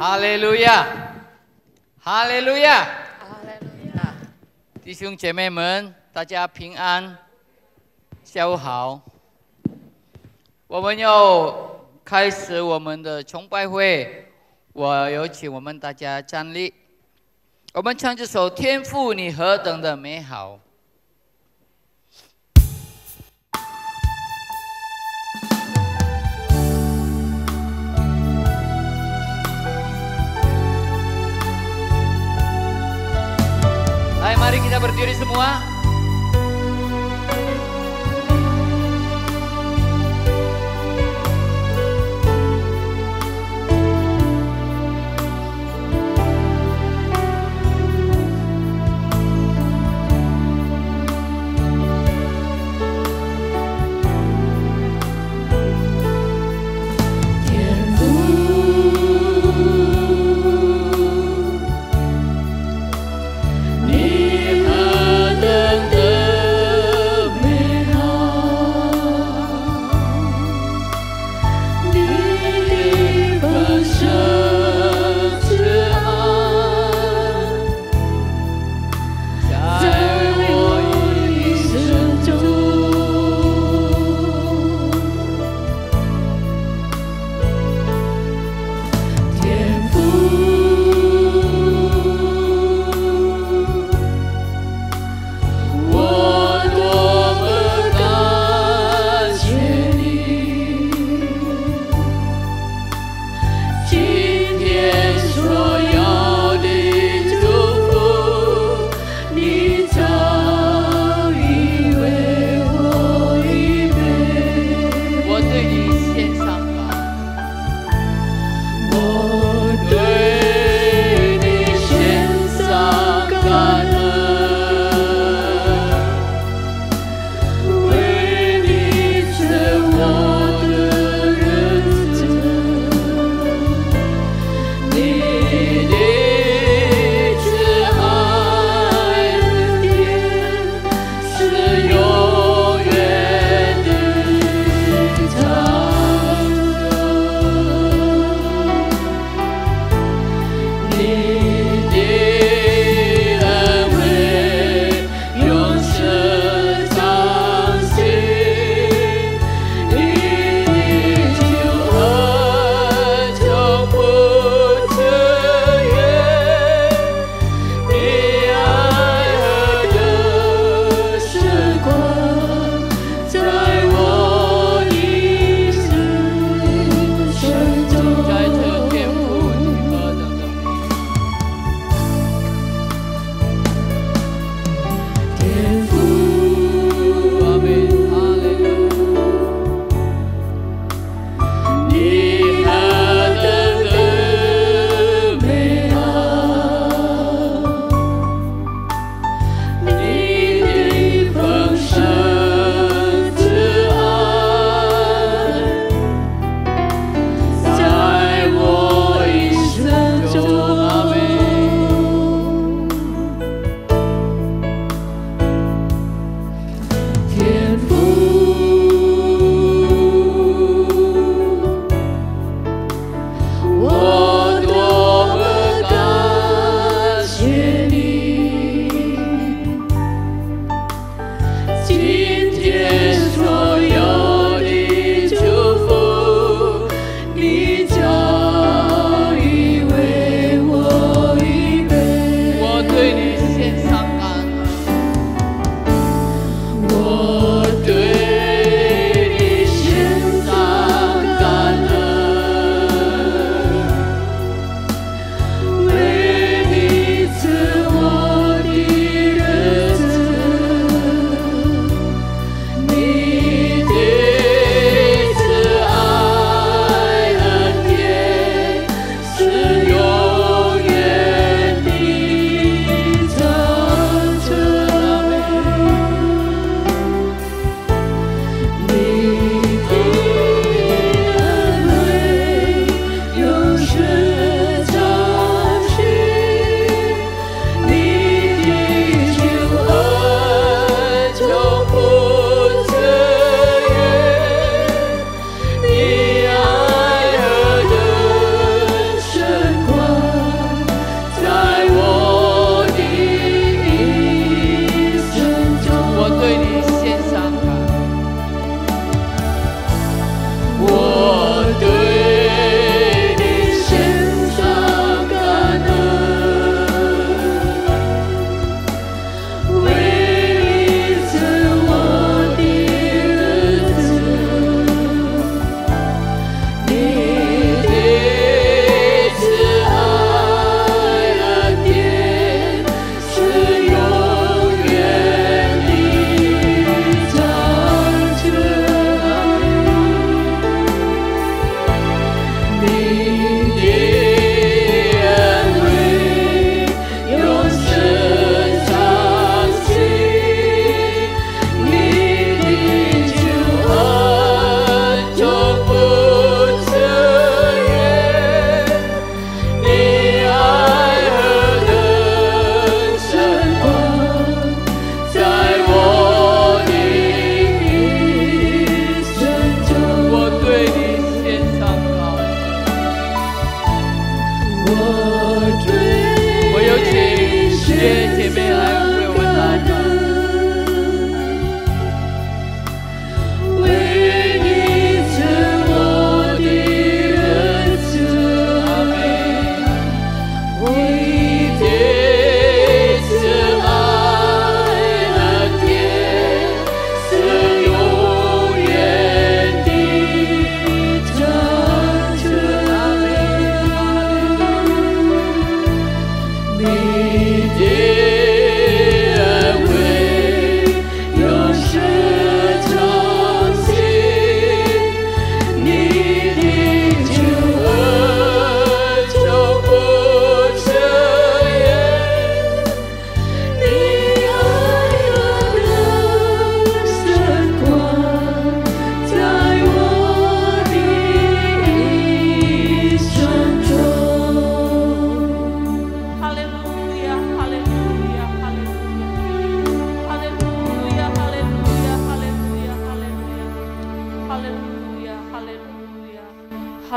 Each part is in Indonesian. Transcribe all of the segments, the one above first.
哈利路亚，哈利路亚，哈利路亚！弟兄姐妹们，大家平安，下午好。我们要开始我们的崇拜会，我有请我们大家站立，我们唱这首《天父你何等的美好》。 Mari kita berdiri semua.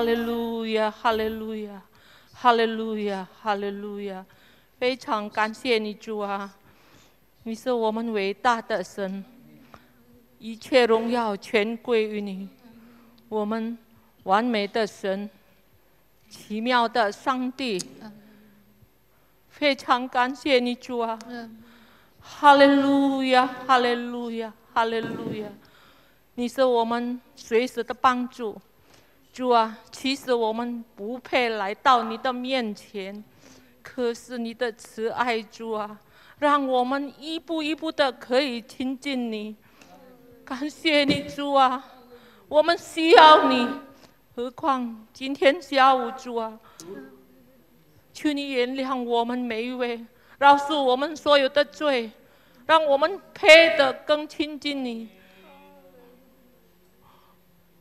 利路亚，哈利路亚，哈利路亚，哈利路亚！非常感谢你，主啊！你是我们伟大的神，一切荣耀全归于你。我们完美的神，奇妙的上帝，非常感谢你，主啊！哈利路亚，哈利路亚，哈利路亚！你是我们随时的帮助。主啊，其实我们不配来到你的面前，可是你的慈爱，主啊，让我们一步一步的可以亲近你。感谢你，主啊，我们需要你。何况今天下午，主啊，求你原谅我们每一位，饶恕我们所有的罪，让我们配得更亲近你。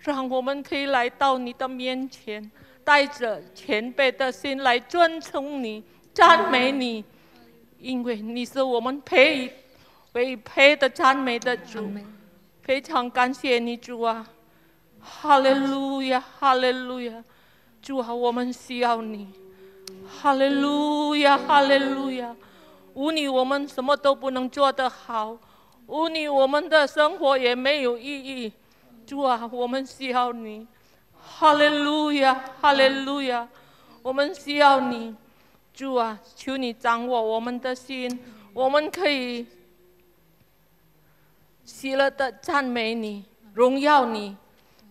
让我们可以来到你的面前，带着谦卑的心来尊崇你、赞美你，因为你是我们配的赞美的主。非常感谢你，主啊！哈利路亚，哈利路亚！主啊，我们需要你。哈利路亚，哈利路亚！无你，我们什么都不能做得好；无你，我们的生活也没有意义。主啊，我们需要你，哈利路亚，哈利路亚！我们需要你，主啊，求你掌握我们的心，我们可以喜乐的赞美你，荣耀你。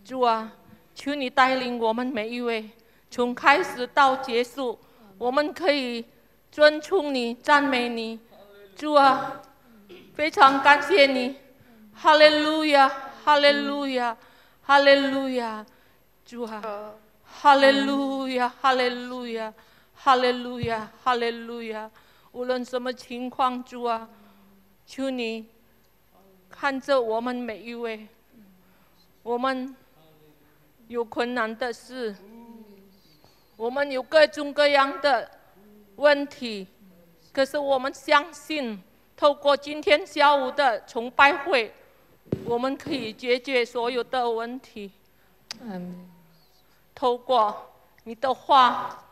主啊，求你带领我们每一位，从开始到结束，我们可以尊崇你、赞美你。主啊，非常感谢你，哈利路亚。哈利路亚，哈利路亚，主啊，哈利路亚，哈利路亚，哈利路亚，哈利路亚！无论什么情况，主啊，求你看着我们每一位，我们有困难的事，我们有各种各样的问题，可是我们相信，透过今天下午的崇拜会，我们可以解决所有的问题。透过你的话，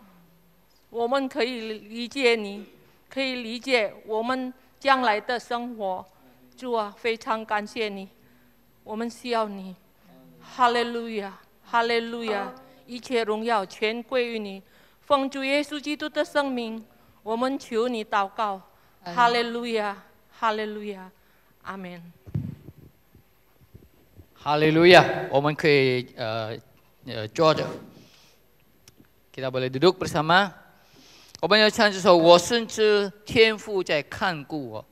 我们可以理解你，可以理解我们将来的生活。主啊，非常感谢你，我们需要你。哈利路亚，哈利路亚！一切荣耀全归于你。奉主耶稣基督的圣名，我们求你祷告。哈利路亚，哈利路亚，阿门。哈利路亚，我们可以坐着 ，kita boleh duduk bersama。我们要唱这首《我深知天父在看顾我》。我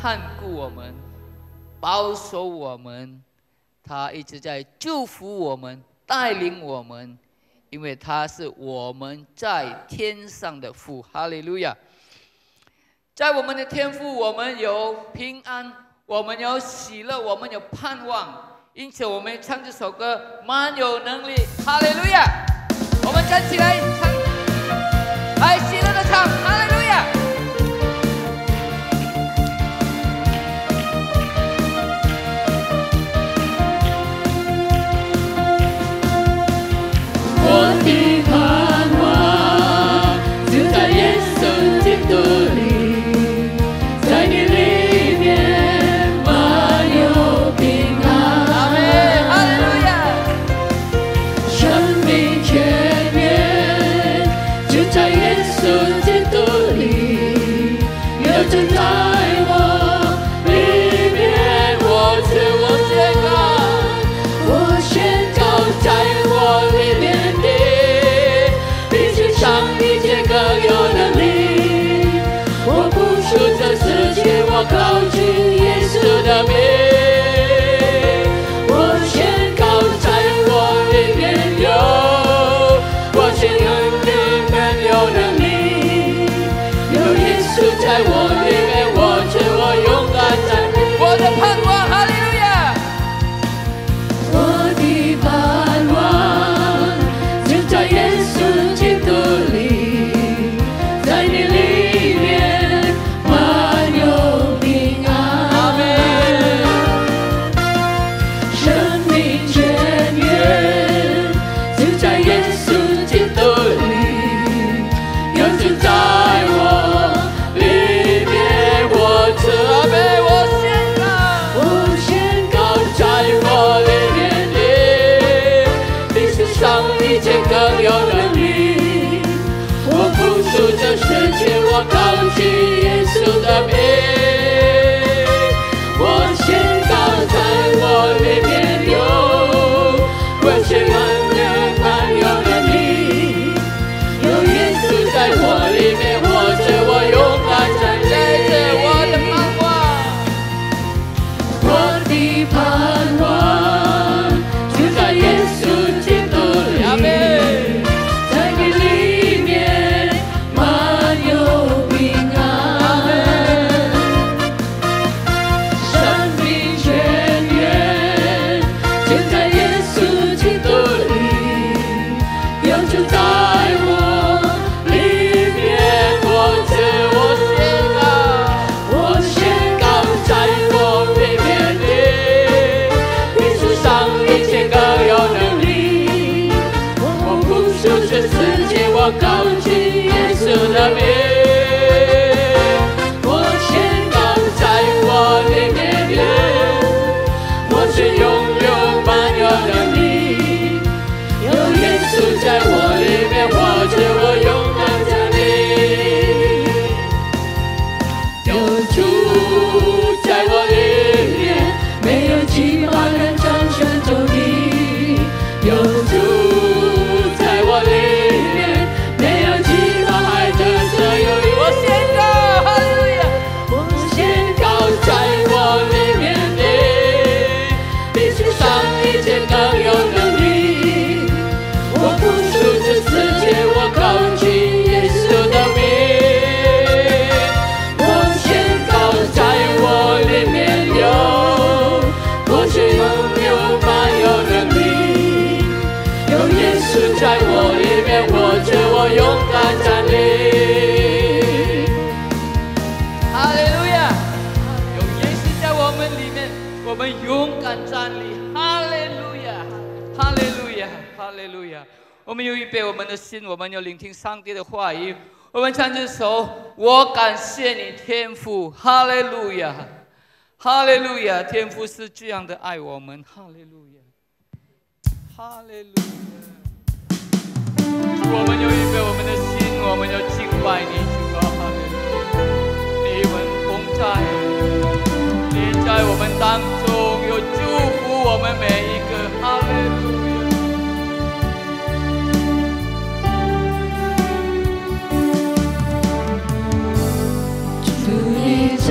看顾我们，保守我们，他一直在祝福我们，带领我们，因为他是我们在天上的父。哈利路亚！在我们的天父，我们有平安，我们有喜乐，我们有盼望。因此，我们唱这首歌蛮有能力。哈利路亚！我们站起来唱，来喜乐的唱，哈利路亚！我的盼望就在耶稣基督里，在你里面满有平安。阿们，哈利路亚！生命泉源就在耶稣基督里，有着在我里面，我宣告，我宣告在我里面。一切更有能力，我不属这世界，我靠近耶稣的名。我宣告在我里面有，我宣告你们有能力，有耶稣在我里面，我勇敢站立。我的盼望，哈利路亚！我的盼望就在耶稣基督里。更有能力，我不属这世界，我靠近耶稣的名。我宣告在我里面有，我宣告满有能力，有耶稣在我里面，我勇敢站立着我的盼望，我的盼望就在耶稣基督里。阿们。我靠近耶稣的名，我宣告在我里面有，我是拥有满有能力，有耶稣在我里面，我勇敢站立，有主在我里面，没有惧怕能战胜仇敌，有主在我里面。在我里面，我勇敢站立。哈利路亚！有耶稣在我们里面，我们勇敢站立。哈利路亚！哈利路亚！哈利路亚！我们有预备我们的心，我们有聆听上帝的话语。我们唱这首《我感谢你天父》。哈利路亚！哈利路亚！天父是这样的爱我们。哈利路亚！哈利路亚！我们有预备我们的心，我们要敬拜你，主啊！哈利路亚！你们同在，你在我们当中，有祝福我们每一个。哈利路亚！主你在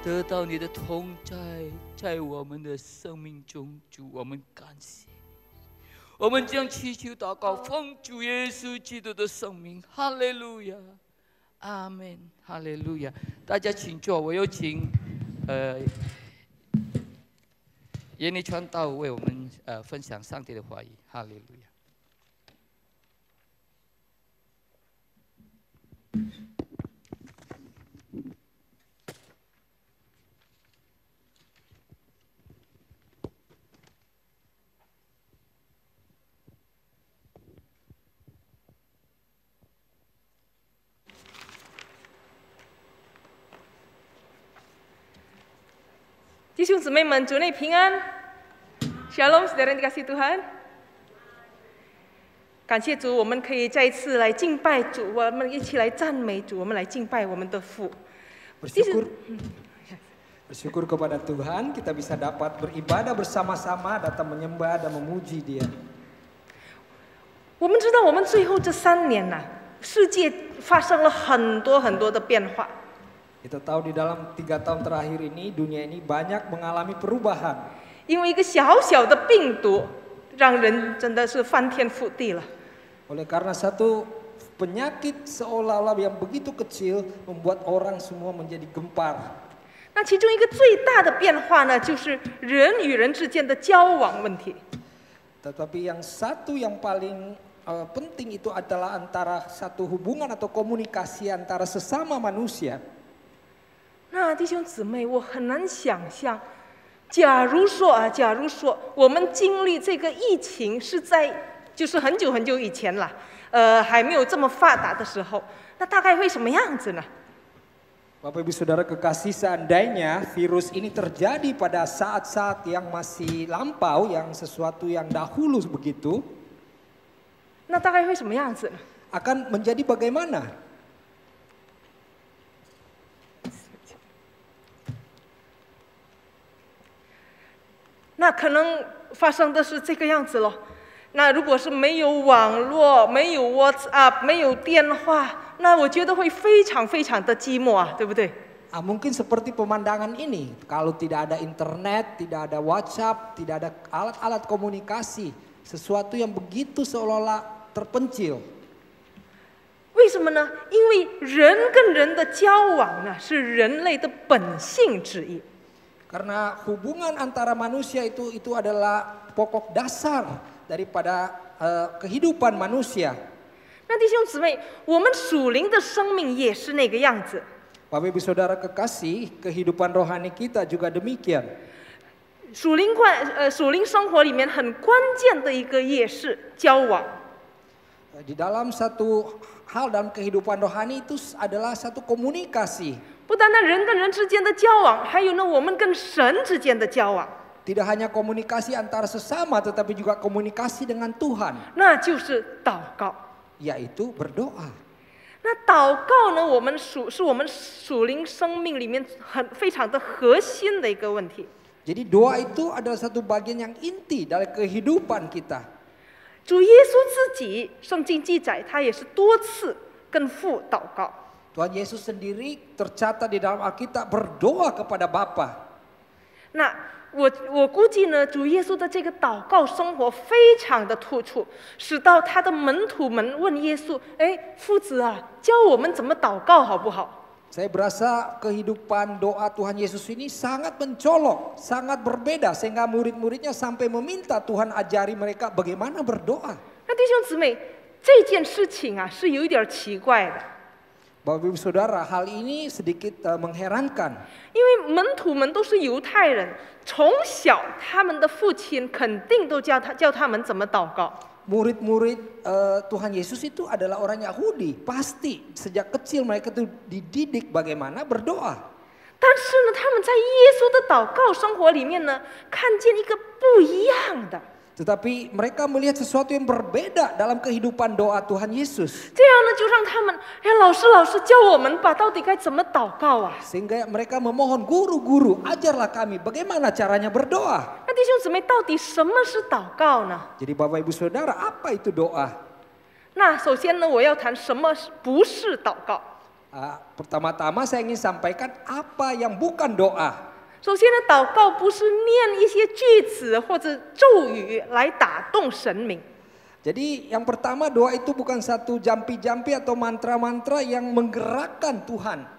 得到你的同在，在我们的生命中，主，我们感谢。我们将祈求祷告，奉主耶稣基督的圣名，哈利路亚，阿门，哈利路亚。大家请坐，我有请耶利传道为我们分享上帝的话语，哈利路亚。弟兄姊妹们，主内平安 ，Shalom， saudara yang dikasihi Tuhan。感谢主，我们可以再一次来敬拜主，我们一起来赞美主，我们来敬拜我们的父。Bersyukur kepada Tuhan, kita bisa dapat beribadah bersama-sama, datang menyembah dan memuji Dia. 我们知道，我们最后这3年呐，世界发生了很多很多的变化。 Kita tahu di dalam 3 tahun terakhir ini dunia ini banyak mengalami perubahan. 因为一个小小的病毒，让人真的是翻天覆地了。 Oleh karena satu penyakit seolah-olah yang begitu kecil membuat orang semua menjadi gempar. 那其中一个最大的变化呢，就是人与人之间的交往问题。 Tetapi yang satu yang paling penting itu adalah antara satu hubungan atau komunikasi antara sesama manusia. 那弟兄姊妹，我很难想象，假如说我们经历这个疫情是在就是很久很久以前了，还没有这么发达的时候，那大概会什么样子呢？ Bapak Ibu Saudara kekasih, seandainya virus ini terjadi pada saat-saat yang masih lampau, yang sesuatu yang dahulu begitu, 那大概会什么样子呢？ akan menjadi bagaimana? 那可能发生的是这个样子咯。那如果是没有网络、没有 WhatsApp、没有电话，那我觉得会非常非常的寂寞啊，对不对？ Mungkin seperti pemandangan ini, kalau tidak ada internet, tidak ada WhatsApp, tidak ada alat-alat komunikasi, sesuatu yang begitu seolah-olah terpencil. 为什么呢？因为人跟人的交往呢，是人类的本性之一。 Karena hubungan antara manusia itu adalah pokok dasar daripada kehidupan manusia. 那弟兄姊妹，我们属灵的生命也是那个样子。 Bapak Ibu Saudara kekasih, kehidupan rohani kita juga demikian. 属灵生活里面很关键的一个也是交往。 Di dalam satu hal dalam kehidupan rohani itu adalah satu komunikasi. 不单单人跟人之间的交往，还有呢我们跟神之间的交往。 Tidak hanya komunikasi antara sesama, tetapi juga komunikasi dengan Tuhan. 那就是祷告。 Yaitu berdoa. 那祷告呢，我们属灵生命里面非常的核心的一个问题。 Jadi doa itu adalah satu bagian yang inti dalam kehidupan kita. 主耶稣自己，圣经记载他也是多次跟父祷告。 Tuhan Yesus sendiri tercatat di dalam Alkitab berdoa kepada Bapa. 那我估计呢，主耶稣的这个祷告生活非常的突出，使到他的门徒们问耶稣：“哎，夫子啊，教我们怎么祷告好不好？” Saya berasa kehidupan doa Tuhan Yesus ini sangat mencolok, sangat berbeda sehingga murid-muridnya sampai meminta Tuhan ajari mereka bagaimana berdoa. 那弟兄姊妹，这件事情啊是有一点奇怪的。 Bapak Ibu Saudara, hal ini sedikit mengherankan. 因为门徒们都是犹太人，从小他们的父亲肯定都教他们怎么祷告。 Murid-murid Tuhan Yesus itu adalah orang Yahudi. Pasti sejak kecil mereka itu dididik bagaimana berdoa. 但是呢，他们在耶稣的祷告生活里面呢，看见一个不一样的。 Tetapi mereka melihat sesuatu yang berbeda dalam kehidupan doa Tuhan Yesus. 这样呢，就让他们，哎，老师教我们吧，到底该怎么祷告啊？ Sehingga mereka memohon, guru-guru ajarlah kami bagaimana caranya berdoa. 那弟兄姊妹，到底什么是祷告呢？ Jadi Bapak Ibu Saudara, apa itu doa? 那首先呢，我要谈什么不是祷告。 Pertama-tama saya ingin sampaikan apa yang bukan doa. 首先呢，祷告不是念一些句子或者咒语来打动神明。 Jadi yang pertama doa itu bukan satu jampi-jampi atau mantra-mantra yang menggerakkan Tuhan.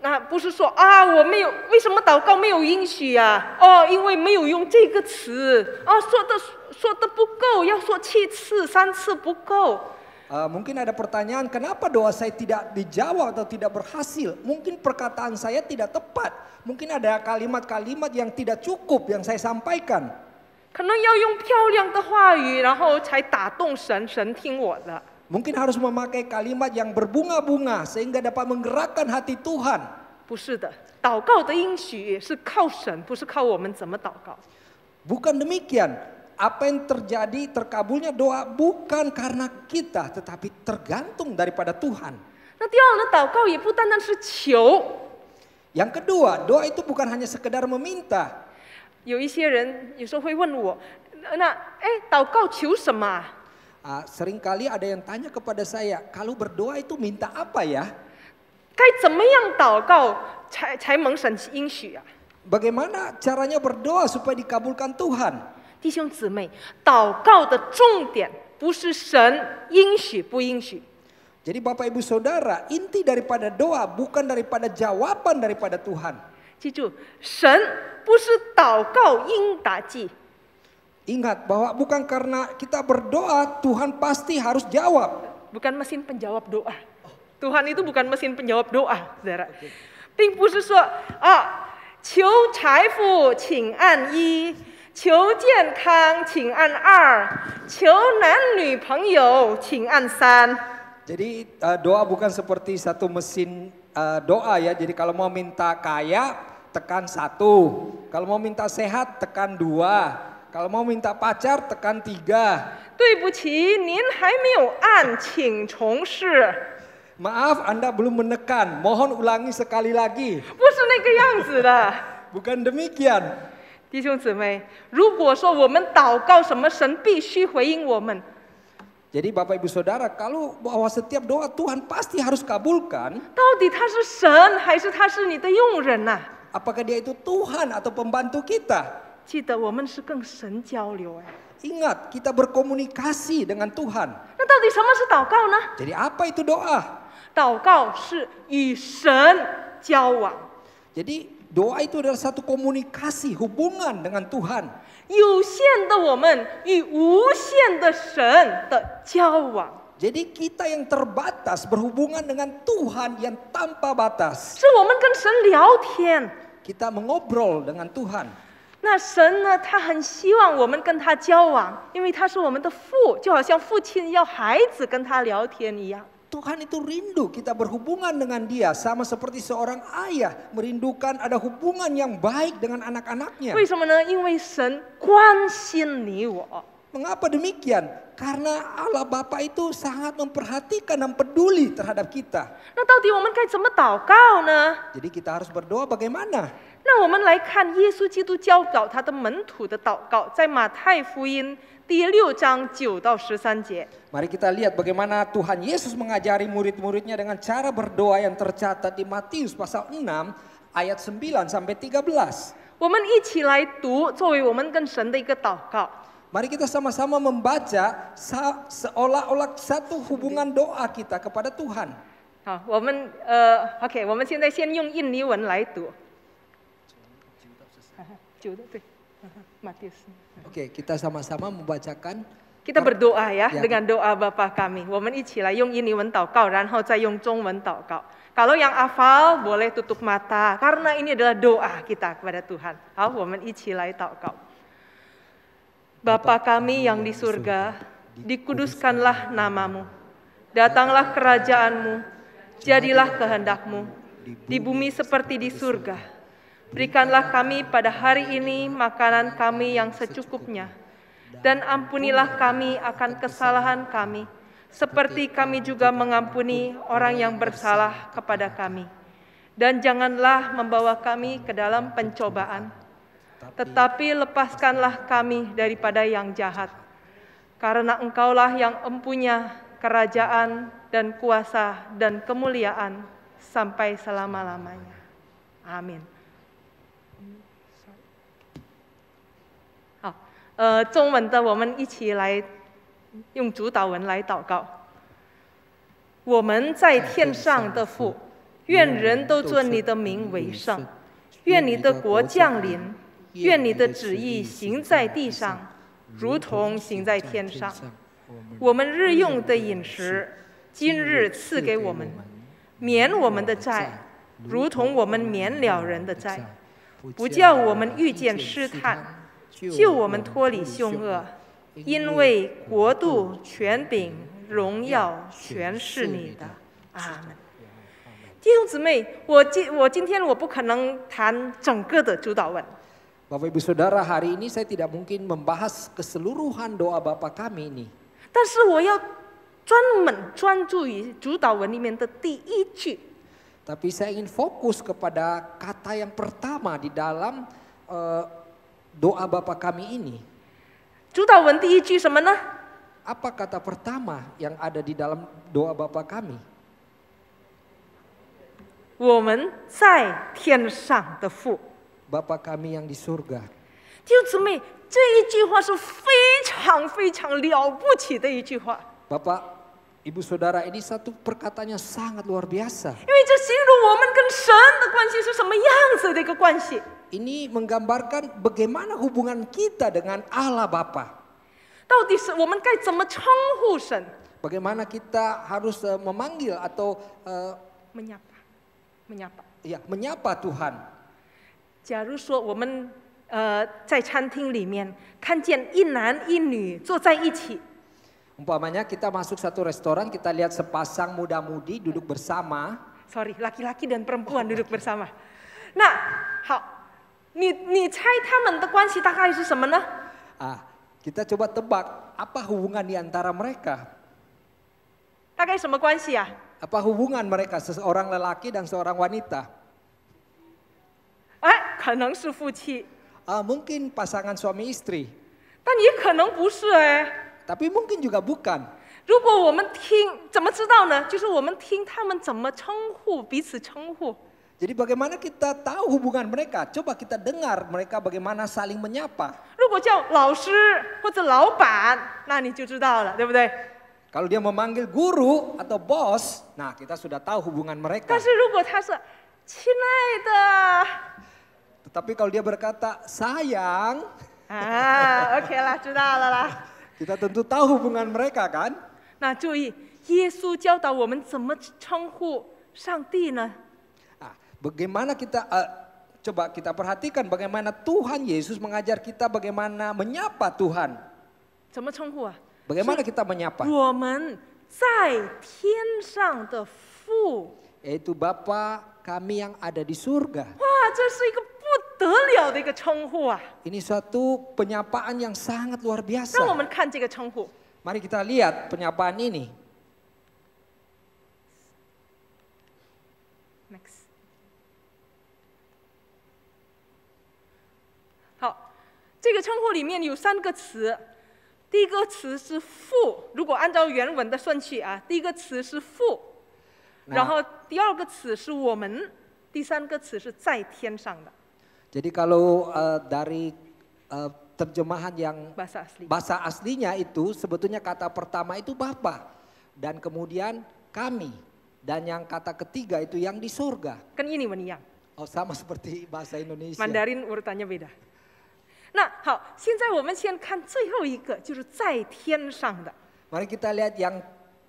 那不是说啊，我没有，为什么祷告没有应许啊？哦，因为没有用这个词，哦，说的不够，要说7次3次不够。 Mungkin ada pertanyaan, kenapa doa saya tidak dijawab atau tidak berhasil? Mungkin perkataan saya tidak tepat. Mungkin ada kalimat-kalimat yang tidak cukup yang saya sampaikan. 可能要用漂亮的话语，然后才打动神，神听我的。 Mungkin harus memakai kalimat yang berbunga-bunga sehingga dapat menggerakkan hati Tuhan. 不是的，祷告的应许是靠神，不是靠我们怎么祷告。 Bukan demikian. Apa yang terjadi terkabulnya doa bukan karena kita, tetapi tergantung daripada Tuhan. 那第二呢，祷告也不单单是求。 Yang kedua, doa itu bukan hanya sekedar meminta. 有一些人有时候会问我，那祷告求什么啊？ Seringkali ada yang tanya kepada saya, kalau berdoa itu minta apa ya? 该怎么样祷告才蒙神应许啊？ Bagaimana caranya berdoa supaya dikabulkan Tuhan? 弟兄姊妹，祷告的重点不是神应许不应许。 Jadi Bapak Ibu Saudara, inti daripada doa bukan daripada jawaban daripada Tuhan. 记住，神不是祷告应答记。 Ingat bahwa bukan karena kita berdoa Tuhan pasti harus jawab. Bukan mesin penjawab doa. Tuhan itu bukan mesin penjawab doa, saudara. 并不是说啊，求财富请按1，求健康请按2，求男女朋友请按3。 Jadi doa bukan seperti satu mesin doa ya. Jadi kalau mau minta kaya tekan 1, kalau mau minta sehat tekan 2, kalau mau minta pacar tekan 3. 对不起，您还没有按，请重试。 Maaf, Anda belum menekan. Mohon ulangi sekali lagi. 不是那个样子的， Bukan demikian. 弟兄姊妹，如果说我们祷告什么，神必须回应我们。 Jadi Bapak Ibu Saudara, kalau bahwa setiap doa Tuhan pasti harus kabulkan, 到底他是神还是他是你的用人呐、 apakah dia itu Tuhan atau pembantu kita? 记得我们是跟神交流哎。Ingat, kita berkomunikasi dengan Tuhan. 那到底什么是祷告呢？ Jadi apa itu doa? 祷告是与神交往， Jadi doa itu adalah satu komunikasi, hubungan dengan Tuhan. 有限的我们与无限的神的交往， Jadi kita yang terbatas berhubungan dengan Tuhan yang tanpa batas. 是我们跟神聊天。 Kita mengobrol dengan Tuhan. 那神呢，他很希望我们跟他交往，因为他是我们的父，就好像父亲要孩子跟他聊天一样。 Tuhan itu rindu kita berhubungan dengan Dia, sama seperti seorang ayah merindukan ada hubungan yang baik dengan anak-anaknya. 为什么呢？因为神关心你我。 Mengapa demikian? Karena Allah Bapa itu sangat memperhatikan dan peduli terhadap kita. 那到底我们该怎么祷告呢？ Jadi kita harus berdoa bagaimana? 那我们来看耶稣基督教导他的门徒的祷告，在马太福音第6章9到13节。 Mari kita lihat bagaimana Tuhan Yesus mengajari murid-muridnya dengan cara berdoa yang tercatat di Matius pasal 6 ayat 9 sampai 13. 我们一起来读，作为我们跟神的一个祷告。 Mari kita sama-sama membaca seolah-olah satu hubungan doa kita kepada Tuhan. 好，我们OK， 我们现在先用印尼文来读。9的对，Matius。 Oke, kita sama-sama membacakan. Kita berdoa ya, Ya. dengan doa Bapa kami. 我们一起来用印尼文祷告，然后再用中文祷告。Kalau yang hafal boleh tutup mata, karena ini adalah doa kita kepada Tuhan. 好，我们一起来祷告。Bapa kami yang di surga, dikuduskanlah namamu. Datanglah kerajaanmu, jadilah kehendak-Mu, di bumi seperti di surga. Berikanlah kami pada hari ini makanan kami yang secukupnya. Dan ampunilah kami akan kesalahan kami, seperti kami juga mengampuni orang yang bersalah kepada kami. Dan janganlah membawa kami ke dalam pencobaan, tetapi lepaskanlah kami daripada yang jahat. Karena Engkaulah yang empunya kerajaan dan kuasa dan kemuliaan sampai selama-lamanya. Amin. 中文的我们一起来用主祷文来祷告。我们在天上的父，愿人都尊你的名为圣，愿你的国降临，愿你的旨意行在地上，如同行在天上。我们日用的饮食，今日赐给我们，免我们的债，如同我们免了人的债，不叫我们遇见试探。 救我们脱离凶恶，因为国度、权柄、荣耀全是你的。阿门。弟兄姊妹，我今天我不可能谈整个的主祷文。 Bapak Ibu Saudara, hari ini saya tidak mungkin membahas keseluruhan doa Bapa kami ini. 但是我要专注于主祷文里面的第一句。 Tapi saya ingin fokus kepada kata yang pertama di dalam doa Bapa kami ini. 主祷文第一句什么呢？ Apa kata pertama yang ada di dalam doa Bapa kami? 我们在天上的父。 Bapa kami yang di surga. 弟兄姊妹，这一句话是非常非常了不起的一句话。 Bapak, Ibu Saudara, ini satu perkataan yang sangat luar biasa. 因为这形容我们跟神的关系是什么样子的一个关系。 Ini menggambarkan bagaimana hubungan kita dengan Allah Bapa. 到底是我们该怎么称呼神？ Bagaimana kita harus memanggil atau menyapa Tuhan. 假如说我们在餐厅里面看见一男一女坐在一起， Umpamanya kita masuk satu restoran, kita lihat sepasang muda-mudi duduk bersama. laki-laki dan perempuan duduk bersama。那好。 你猜他们的关系大概是什么呢？ Kita coba tebak apa hubungan di antara mereka. 大概什么关系啊？ Apa hubungan mereka seorang lelaki dan seorang wanita? 可能是夫妻。 Mungkin pasangan suami istri. 但也可能不是Tapi mungkin juga bukan. 如果我们听，怎么知道呢？就是我们听他们怎么称呼彼此称呼。 Jadi bagaimana kita tahu hubungan mereka? Coba kita dengar mereka bagaimana saling menyapa. 如如果叫老师或者老板，那你就知道了，对不对？ Kalau dia memanggil guru atau bos, nah kita sudah tahu hubungan mereka. 但是如果他是亲爱的， Tetapi kalau dia berkata sayang, 啊，OK 啦，知道了啦。 kita tentu tahu hubungan mereka kan? 那注意，耶稣教导我们怎么称呼上帝呢？ Nah, bagaimana kita coba kita perhatikan bagaimana Tuhan Yesus mengajar kita bagaimana menyapa Tuhan. 怎么称呼啊？ Bagaimana kita menyapa? 我们在天上的父。 Yaitu Bapa kami yang ada di surga. 哇，这是一个不得了的一个称呼啊！ Ini suatu penyapaan yang sangat luar 让我 biasa. 们看这个称呼。 Mari kita lihat penyapaan ini. Next。好，这个称呼里面有3个词，第一个词是父，如果按照原文的顺序啊，第一个词是父，然后第2个词是我们，第3个词是在天上的。 Jadi kalau dari terjemahan yang bahasa asli. bahasa aslinya itu sebetulnya kata pertama itu Bapa dan kemudian kami dan yang kata ketiga itu yang di surga. 跟印尼文一样， Oh sama seperti bahasa Indonesia. Mandarin urutannya beda。那好，现在我们先看最后一个，就是在天上的。 Mari kita lihat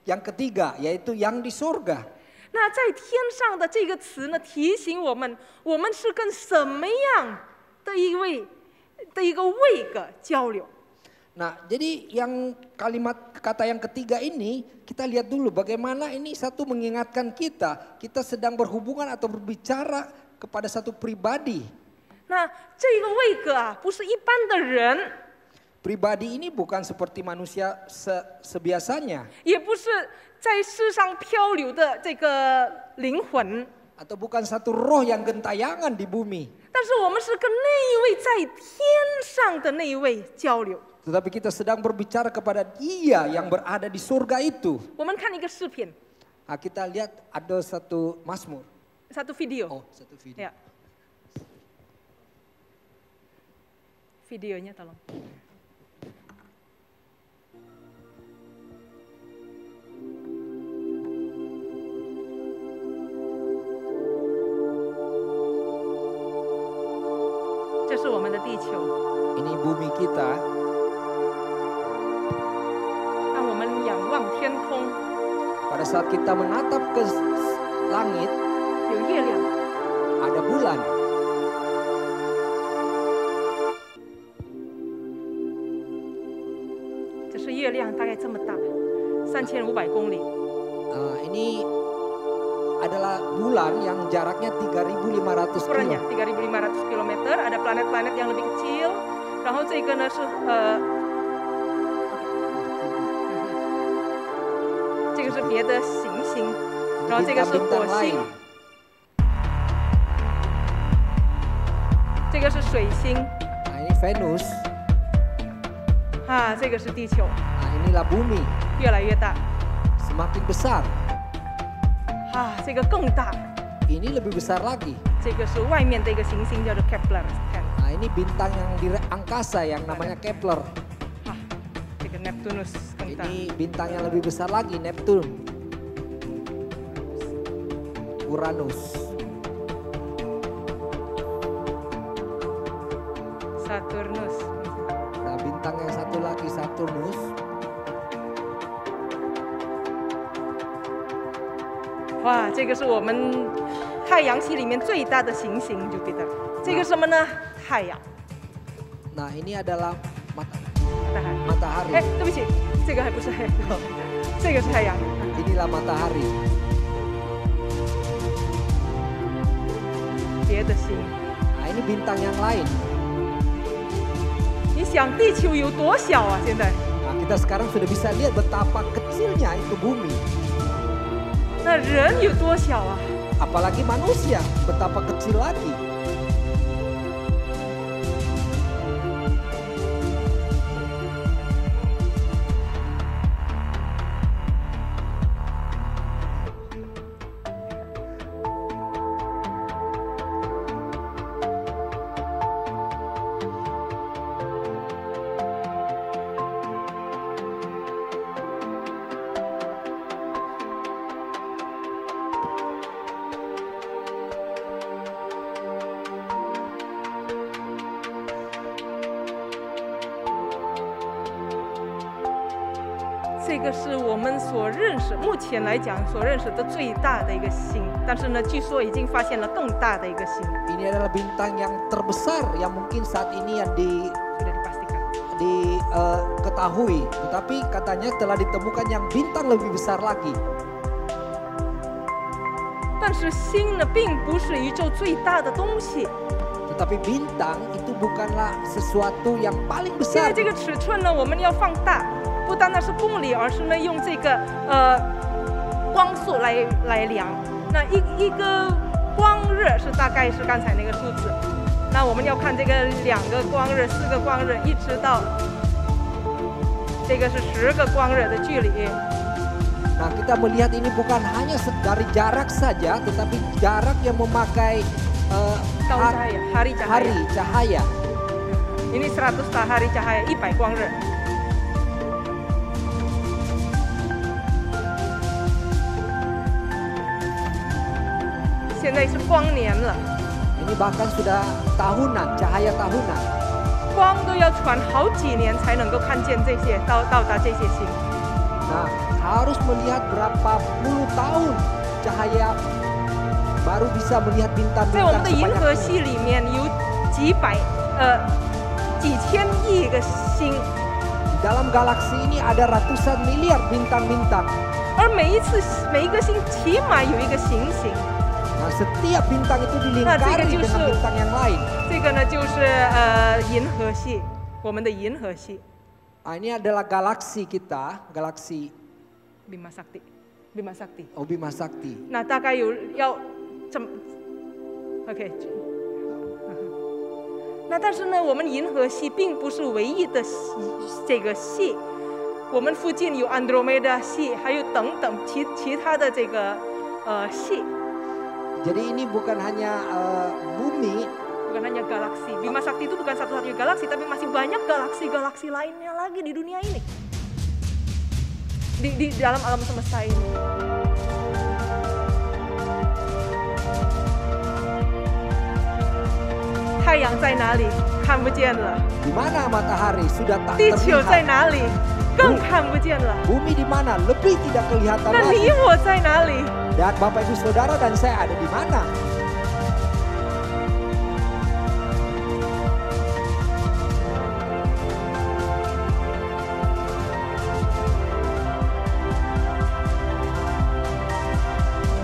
yang ketiga yaitu yang di surga. 那在天上的这个词呢，提醒我们，我们是跟什么样的一个位格交流。 Nah, jadi yang kata yang ketiga ini kita lihat dulu bagaimana ini satu mengingatkan kita sedang berhubungan atau berbicara kepada satu pribadi. 那这个位格啊，不是一般的人， Pribadi ini bukan seperti manusia sebiasanya. 也不是在世上漂流的这个灵魂， Atau bukan satu roh yang gentayangan di bumi. 但是我们是跟那一位在天上的那一位交流。 Tetapi kita sedang berbicara kepada Dia yang berada di surga itu. 我们看一个视频， Nah, kita lihat ada satu Mazmur. satu video， Oh, satu video. ya. Videonya tolong. Ini bumi kita. 让我们仰望天空， Pada saat kita menatap ke langit, 有月亮， ada bulan. 这是月亮，大概这么大，3500公里。 Ini adalah bulan yang jaraknya 3.500 ukurannya kilo. 3.500 km, ada planet-planet yang lebih kecil. 然后这个呢是这个是别的行星，然后这个是火 Bintang-bintang 星 lain.，这个是水星， Nah, ini Venus. 啊，这个是地球， Nah, inilah bumi. 越来越大， Semakin besar. 啊，这个更大， Ini lebih besar lagi. 这个是外面的一个行星叫做 Kepler， 看， Nah, ini bintang yang di angkasa yang namanya Kepler. 啊，这个 Neptunus 更大， Ini bintang yang lebih besar lagi, Neptune. Uranus. Saturnus， Nah, bintang yang satu lagi Saturnus. 哇，这个是我们太阳系里面最大的行星 Jupiter， 这个什么呢？太阳， Nah, ini adalah 大海。 matahari. 哎，对不起，这个还不是太阳，这个是太阳。 Inilah matahari. 别的星， Nah, ini bintang yang lain. 你想地球有多小啊？现在， Nah, kita sekarang sudah bisa lihat betapa kecilnya itu bumi. 那人有多小啊？ Apalagi manusia, betapa kecil lagi. 这个是我们所认识，目前来讲所认识的最大的一个星，但是呢，据说已经发现了更大的一个星。 Ini adalah bintang yang terbesar yang mungkin saat ini yang sudah dipastikan. diketahui, tetapi katanya telah ditemukan yang bintang lebih besar lagi. 但是星呢，并不是宇宙最大的东西。 Tetapi bintang itu bukanlah sesuatu yang paling 现在 besar. 这个尺寸呢，我们要放大，不单单是公里，而是呢用这个光速来量。那一个光日是大概是刚才那个数字。那我们要看这个2个光日、4个光日，一直到这个是10个光日的距离。 Nah, kita melihat ini bukan hanya dari jarak saja, tetapi jarak yang memakai hari cahaya. Ini 100 hari cahaya, 100 光日。现在是光年了。 Ini bahkan sudah tahunan, cahaya tahunan. 光都要传好几年才能够看见这些，到达这些星。 Nah, harus melihat berapa puluh tahun cahaya baru bisa melihat 在我们 bintang-bintang 的银河 sebanyak 系 ini. 里面有几千亿个星， Di dalam galaksi ini ada ratusan miliar bintang-bintang. 而每一个星起码有一个行星。 Nah, setiap bintang itu dilingkari dengan bintang yang lain. 这个呢就是银河系，我们的银河系。 Nah, ini adalah galaksi kita, galaksi Bima Sakti。 Bima Sakti. 那大概要这么 ，OK。那但是呢，我们银河系并不是唯一的这个系，我们附近有 Andromeda 系，还有等等其他的这个系。 Jadi ini bukan hanya bumi. Bukan hanya galaksi. Bima Sakti itu bukan satu-satunya galaksi, tapi masih banyak galaksi-galaksi lainnya lagi di dunia ini. Di dalam alam semesta ini. Taiyang 在哪里？看不见了。 Di mana matahari sudah tak 地球在 terlihat. 哪里？更看不见了。 Bumi di mana? Lebih tidak kelihatan 那你 lagi. 我在哪里？ Dan Bapak Ibu Saudara dan saya ada di mana?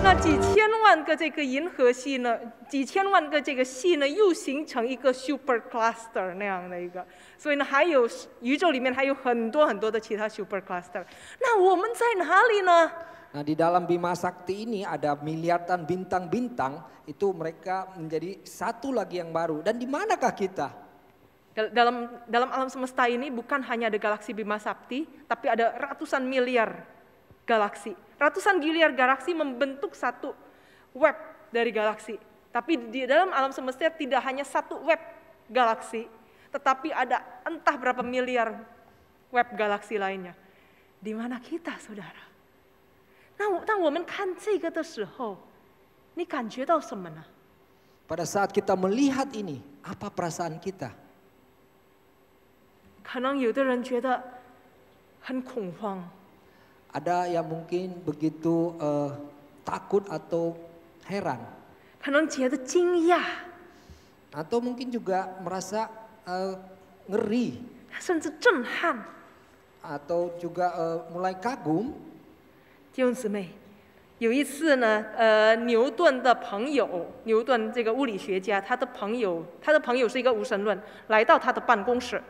Nah, 几千万个这个银河系呢，几千万个这个系呢，又形成一个 super cluster 那样的一个，所以呢，还有宇宙里面还有很多很多的其他 super cluster。那我们在哪里呢？ Nah, di dalam Bima Sakti ini ada miliaran bintang-bintang, itu mereka menjadi satu lagi yang baru. Dan di manakah kita? Dalam alam semesta ini bukan hanya ada galaksi Bima Sakti, tapi ada ratusan miliar galaksi. Ratusan miliar galaksi membentuk satu web dari galaksi. Tapi di dalam alam semesta tidak hanya satu web galaksi, tetapi ada entah berapa miliar web galaksi lainnya. Di mana kita, saudara? 那当我们看这个的时候，你感觉到什么呢？ Pada saat kita melihat ini, apa perasaan kita? 可能有的人觉得很恐慌。 Ada yang mungkin begitu takut atau heran. 可能觉得惊讶， Atau mungkin juga merasa ngeri. 甚至震撼。 Atau juga mulai kagum. 弟兄姊妹，有一次呢，牛顿的朋友，牛顿这个物理学家，他的朋友是一个无神论，来到他的办公室。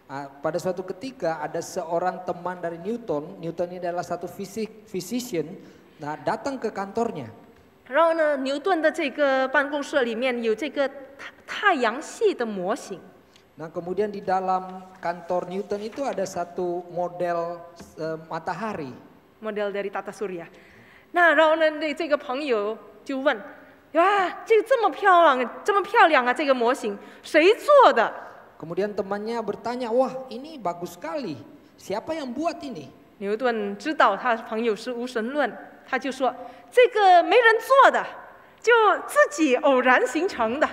Pada suatu ketika ada seorang teman dari Newton ini adalah satu physician, nah datang ke kantornya. 然后呢，牛顿的这个办公室里面有这个太阳系的模型。 Nah kemudian di dalam kantor Newton itu ada satu model matahari. model dari tata surya。那然后呢，这个朋友就问：哇，这么漂亮啊，这个模型谁做的？ Kemudian temannya bertanya, wah ini bagus sekali, siapa yang buat ini? 牛顿知道他朋友是无神论，他就说这个没人做的，就自己偶然形成的。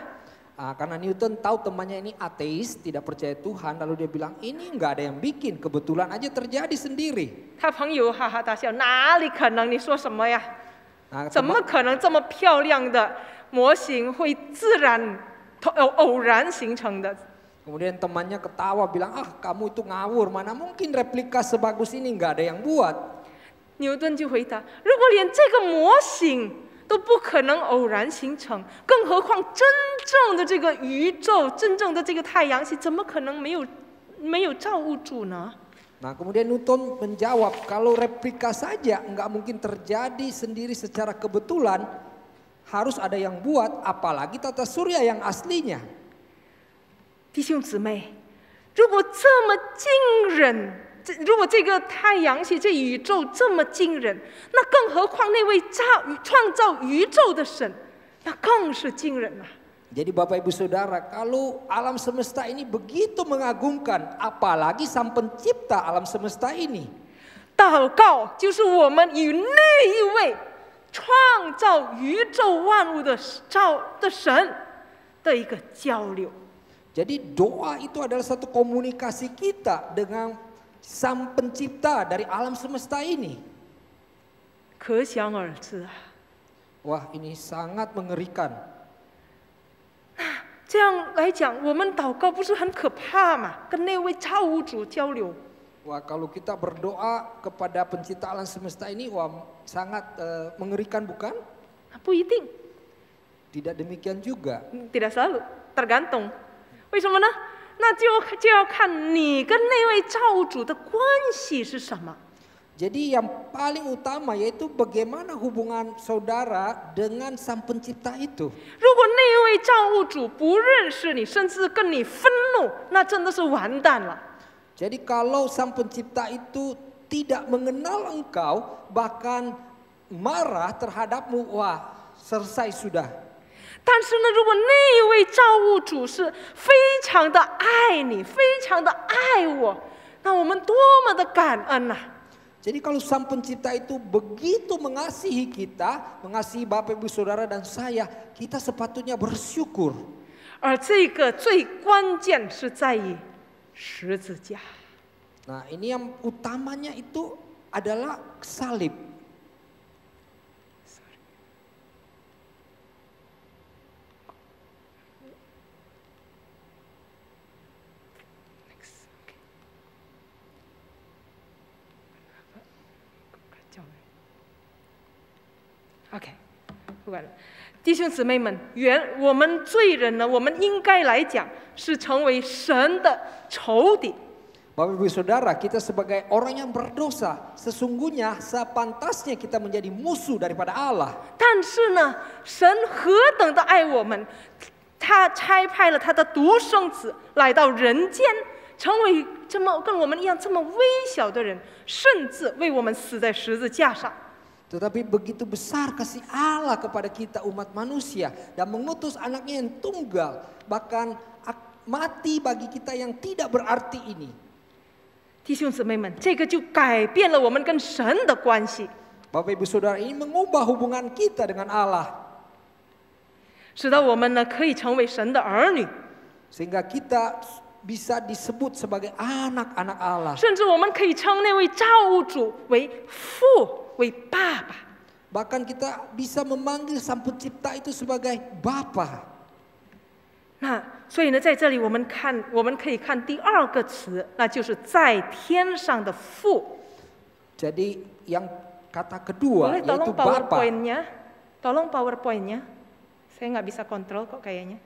Karena Newton tahu temannya ini ateis, tidak percaya Tuhan, lalu dia bilang ini nggak ada yang bikin, kebetulan aja terjadi sendiri. 他朋友哈哈大笑，哪里可能？你说什么呀？ Nah, 怎么可能这么漂亮的模型会自然偶然形成的？ Kemudian temannya ketawa bilang, kamu itu ngawur, mana mungkin replika sebagus ini nggak ada yang buat. 牛顿就回答：如果连这个模型都不可能偶然形成，更何况真正的这个宇宙，真正的这个太阳系，怎么可能没有造物主呢？ Nah kemudian Newton menjawab, kalau replika saja nggak mungkin terjadi sendiri secara kebetulan, harus ada yang buat, apalagi tata surya yang aslinya. 弟兄姊妹，如果这么惊人，如果这个太阳系、这宇宙这么惊人，那更何况那位创造宇宙的神，那更是惊人啊！ Jadi Bapak Ibu Saudara, kalau alam semesta ini begitu mengagumkan, apalagi Sang Pencipta alam semesta ini. 祷告就是我们与那一位创造宇宙万物的神的一个交流。 Jadi doa itu adalah satu komunikasi kita dengan Sang Pencipta dari alam semesta ini. 可想而知啊！ Wah, ini sangat mengerikan. 这样来讲，我们祷告不是很可怕吗？跟那位造物主交流。 Wah, kalau kita berdoa kepada Pencipta alam semesta ini, wah sangat mengerikan bukan? 不一定， Tidak demikian juga. tidak selalu， tergantung。为什么呢？那就要看你跟那位造物主的关系是什么。 Jadi yang paling utama yaitu bagaimana hubungan saudara dengan Sang Pencipta itu. 如果那位造物主不认识你，甚至跟你愤怒，那真的是完蛋了。 Jadi kalau Sang Pencipta itu tidak mengenal engkau, bahkan marah terhadapmu, wah selesai sudah. 但是呢，如果那一位造物主是非常的爱你，非常的爱我，那我们多么的感恩啊！ Jadi kalau Sang Pencipta itu begitu mengasihi kita, mengasihi Bapak Ibu Saudara dan saya, kita sepatutnya bersyukur. 而这个最关键是在于十字架。 Nah ini yang utamanya itu adalah salib. OK， 不管了，弟兄姊妹们，我们罪人呢，我们应该来讲是成为神的仇敌。 Bapak Ibu Saudara, kita sebagai orang yang berdosa, sesungguhnya sepantasnya kita menjadi musuh daripada Allah. 但是呢，神何等的爱我们，他差派了他的独生子来到人间，成为这么跟我们一样这么微小的人，甚至为我们死在十字架上。 Tetapi begitu besar kasih Allah kepada kita umat manusia dan mengutus anaknya yang tunggal, bahkan mati bagi kita yang tidak berarti ini. 弟兄姊妹们，这个就改变了我们跟神的关系。 Bapak Ibu Saudara, ini mengubah hubungan kita dengan Allah. 使得我们呢可以成为神的儿女， Sehingga kita bisa disebut sebagai anak-anak Allah. 甚至我们可以称那位造物主为父，为爸爸。 Bahkan kita bisa memanggil Sang Pencipta itu sebagai Bapa. 那所以呢，在这里我们可以看第二个词，那就是在天上的父。 Jadi yang kata kedua Boleh yaitu tolong Bapa. PowerPoint-nya? Tolong PowerPoint-nya. Saya nggak bisa kontrol kok kayaknya.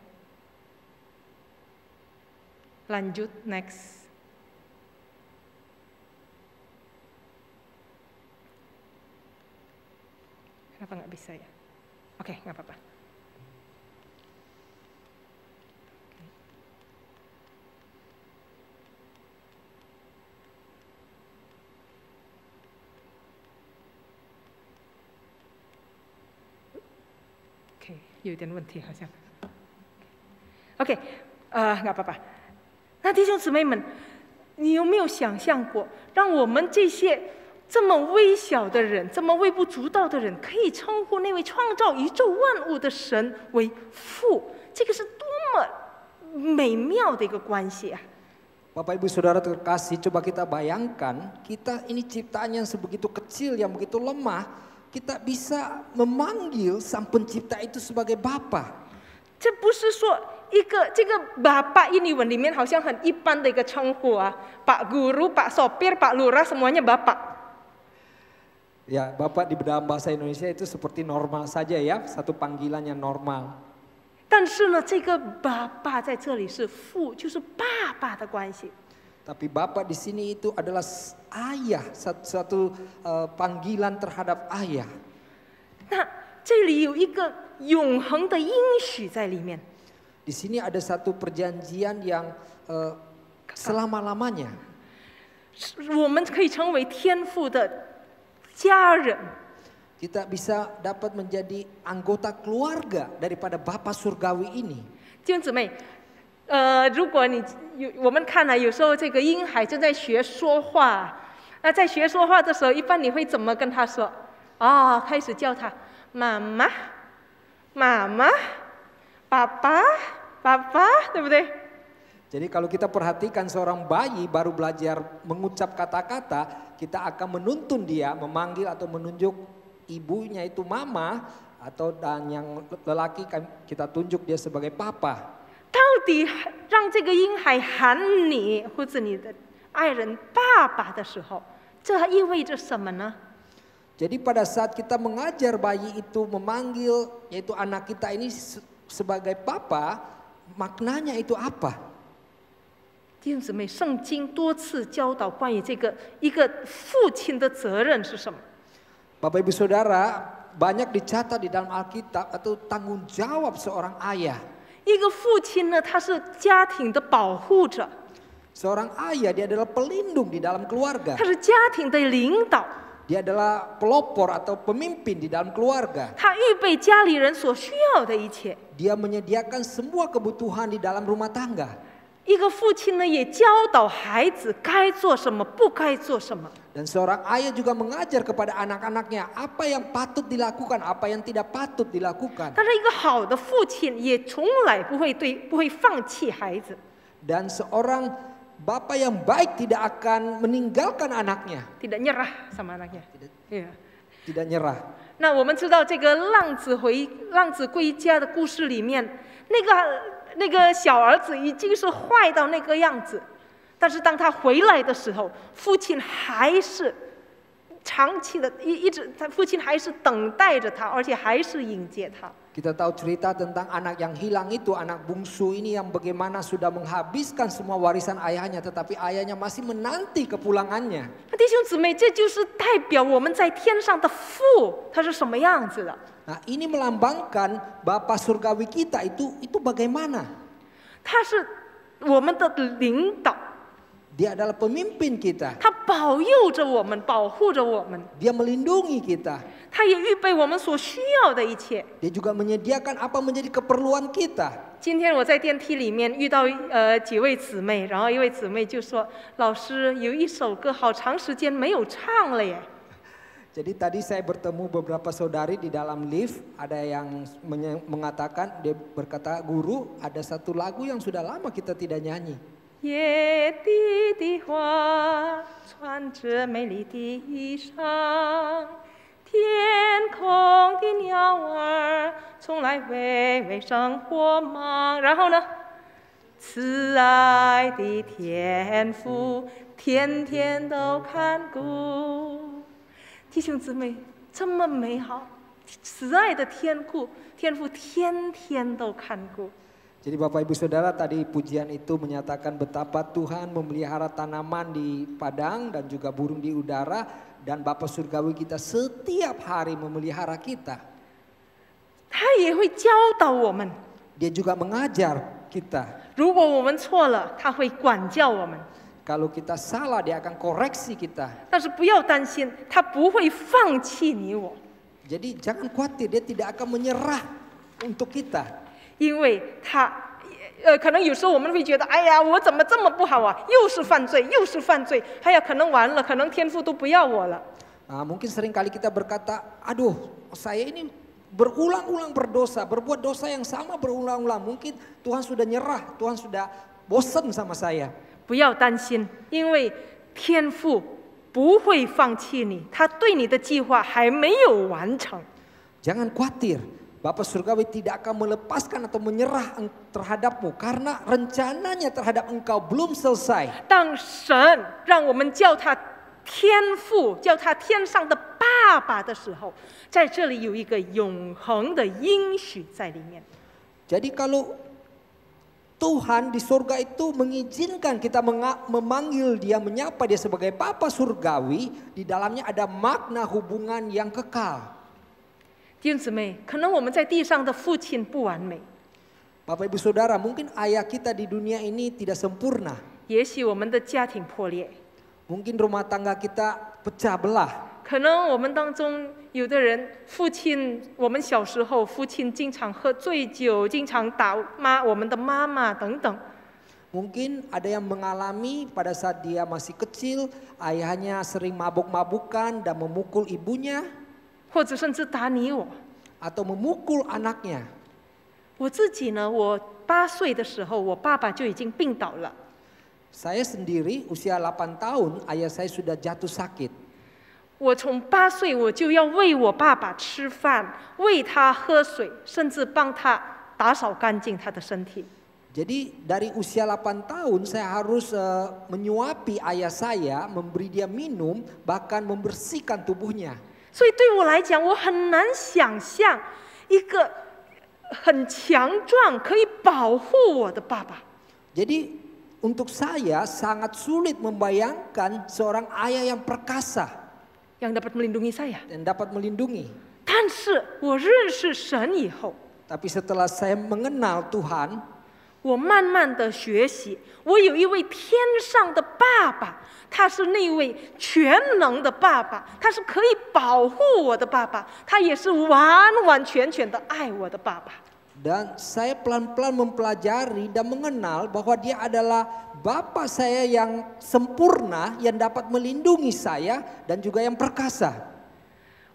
Lanjut, next. Kenapa nggak bisa ya? Oke, nggak apa-apa. OK， 有点问题好像。OK， nggak apa-apa。那弟兄姊妹们，你有没有想象过，让我们这些这么微小的人，这么微不足道的人，可以称呼那位创造宇宙万物的神为父？这个是多么美妙的一个关系啊！ Bapak Ibu Saudara terkasih, coba kita bayangkan, kita ini ciptaan yang sebegitu kecil, yang begitu lemah, kita bisa memanggil Sang Pencipta itu sebagai Bapa. 这不是说这个Bapak ini 里面好像很一般的一个称呼啊， Pak Guru, Pak Sopir, Pak Lurah semuanya Bapak. Ya, Bapak di dalam bahasa Indonesia itu seperti normal saja ya, satu panggilan yang normal. 但是呢，这个爸爸在这里是父，就是爸爸的关系。 Tapi Bapak di sini itu adalah ayah, satu panggilan terhadap ayah. 那这里有一个永恒的应许在里面。 Di sini ada satu perjanjian yang selama-lamanya. 我们可以成为天父的家人。 Kita bisa dapat menjadi anggota keluarga daripada Bapa Surgawi ini. 弟兄姊妹，如果我们看有时候这个婴孩正在学说话，那在学说话的时候，一般你会怎么跟他说？开始叫他妈妈、妈妈、爸爸、爸爸，对不对？ Jadi kalau kita perhatikan seorang bayi baru belajar mengucap kata-kata, kita akan menuntun dia memanggil atau menunjuk ibunya itu mama, atau dan yang lelaki kita tunjuk dia sebagai papa. 到底让这个婴孩喊你或者你的爱人爸爸的时候，这意味着什么呢？ Jadi pada saat kita mengajar bayi itu memanggil yaitu anak kita ini sebagai papa, maknanya itu apa? 弟兄姊妹，圣经多次教导关于这个一个父亲的责任是什么？ Bapak Ibu Saudara, banyak dicatat di dalam Alkitab atau tanggung jawab seorang ayah. 一个父亲呢，他是家庭的保护者， Seorang ayah dia adalah pelindung di dalam keluarga. 他是家庭的领导， Dia adalah pelopor atau pemimpin di dalam keluarga. 他预备家里人所需要的一切。 Dia menyediakan semua kebutuhan di dalam rumah tangga. 一个父亲呢，也教导孩子该做什么，不该做什么。 Dan seorang ayah juga mengajar kepada anak-anaknya apa yang patut dilakukan, apa yang tidak patut dilakukan. 但是一个好的父亲也从来不会放弃孩子。 Dan seorang bapak yang baik tidak akan meninggalkan anaknya. tidak nyerah sama anaknya. Tidak nyerah. 那我们知道这个浪子归家的故事里面，那个小儿子已经是坏到那个样子，但是当他回来的时候，父亲还是长期的父亲还是等待着他，而且还是迎接他。 Kita tahu cerita tentang anak yang hilang itu, anak bungsu ini yang bagaimana sudah menghabiskan semua warisan ayahnya, tetapi ayahnya masih menanti kepulangannya. 弟兄姊妹，这就是代表我们在天上的父他是什么样子的。 Nah, ini melambangkan Bapa Surgawi kita itu bagaimana? 他是我们的领导， Dia adalah pemimpin kita. 他保佑着我们，保护着我们， Dia melindungi kita. 他也预备我们所需要的一切。 Dia juga menyediakan apa menjadi keperluan kita. 今天我在电梯里面遇到几位姊妹，然后一位姊妹就说：“老师，有一首歌好长时间没有唱了耶。” Jadi tadi saya bertemu beberapa saudari di dalam lift, ada yang mengatakan, dia berkata, "Guru, ada satu lagu yang sudah lama kita tidak nyanyi." 野地的花穿着美丽的衣裳，天空的鸟儿从来微微生火芒。然后呢，慈爱的天父天天都看顾。弟兄姊妹，这么美好，慈爱的天父天天都看顾。 Jadi Bapak Ibu Saudara, tadi pujian itu menyatakan betapa Tuhan memelihara tanaman di padang dan juga burung di udara, dan Bapa Surgawi kita setiap hari memelihara kita. 他也会教导我们， Dia juga mengajar kita. 如果我们错了，他会管教我们。 Kalau kita salah, dia akan koreksi kita. 但是不要担心，他不会放弃你我， Jadi jangan khawatir, dia tidak akan menyerah untuk kita. 因为他，可能有时候我们会觉得，哎呀，我怎么这么不好啊？又是犯罪，又是犯罪，哎呀，可能完了，可能天父都不要我了。 Nah, mungkin sering kali kita berkata, aduh, saya ini berulang-ulang berdosa, berbuat dosa yang sama berulang-ulang. Mungkin Tuhan sudah nyerah, Tuhan sudah bosan sama saya. 不要担心，因为天父不会放弃你，他对你的计划还没有完成。 Jangan khawatir, Bapa Surgawi tidak akan melepaskan atau menyerah terhadapmu karena rencananya terhadap engkau belum selesai. 当神让我们叫他天父，叫他天上的爸爸的时候，在这里有一个永恒的应许在里面。 Jadi kalau Tuhan di surga itu mengizinkan kita memanggil dia, menyapa dia sebagai Bapa Surgawi, di dalamnya ada makna hubungan yang kekal. 弟兄姊妹，可能我们在地上的父亲不完美， Bapak Ibu Saudara, mungkin ayah kita di dunia ini tidak sempurna. 也许我们的家庭破裂， Mungkin rumah tangga kita pecah belah. 可能我们当中有的人父亲，我们小时候父亲经常喝醉酒，经常打我们的妈妈等等。 Mungkin ada yang mengalami pada saat dia masih kecil, ayahnya sering mabuk-mabukan dan memukul ibunya, 或者甚至打你我。 atau memukul anaknya. 我自己呢，我8岁的时候，我爸爸就已经病倒了。 Saya sendiri usia 8 tahun, ayah saya sudah jatuh sakit. 我从8岁我就要喂我爸爸吃饭，喂他喝水，甚至帮他打扫干净他的身体。 Jadi dari usia 8 tahun saya harus menyuapi ayah saya, memberi dia minum, bahkan membersihkan tubuhnya. 所以对我来讲，我很难想象一个很强壮可以保护我的爸爸。 Jadi untuk saya sangat sulit membayangkan seorang ayah yang perkasa yang dapat melindungi saya. dan dapat melindungi. 但是我认识神以后， Tapi setelah saya mengenal Tuhan, 我慢慢的学习，我有一位天上的爸爸，他是那位全能的爸爸，他是可以保护我的爸爸，他也是完完全全的爱我的爸爸。 dan saya pelan-pelan mempelajari dan mengenal bahwa dia adalah Bapa saya yang sempurna, yang dapat melindungi saya dan juga yang perkasa.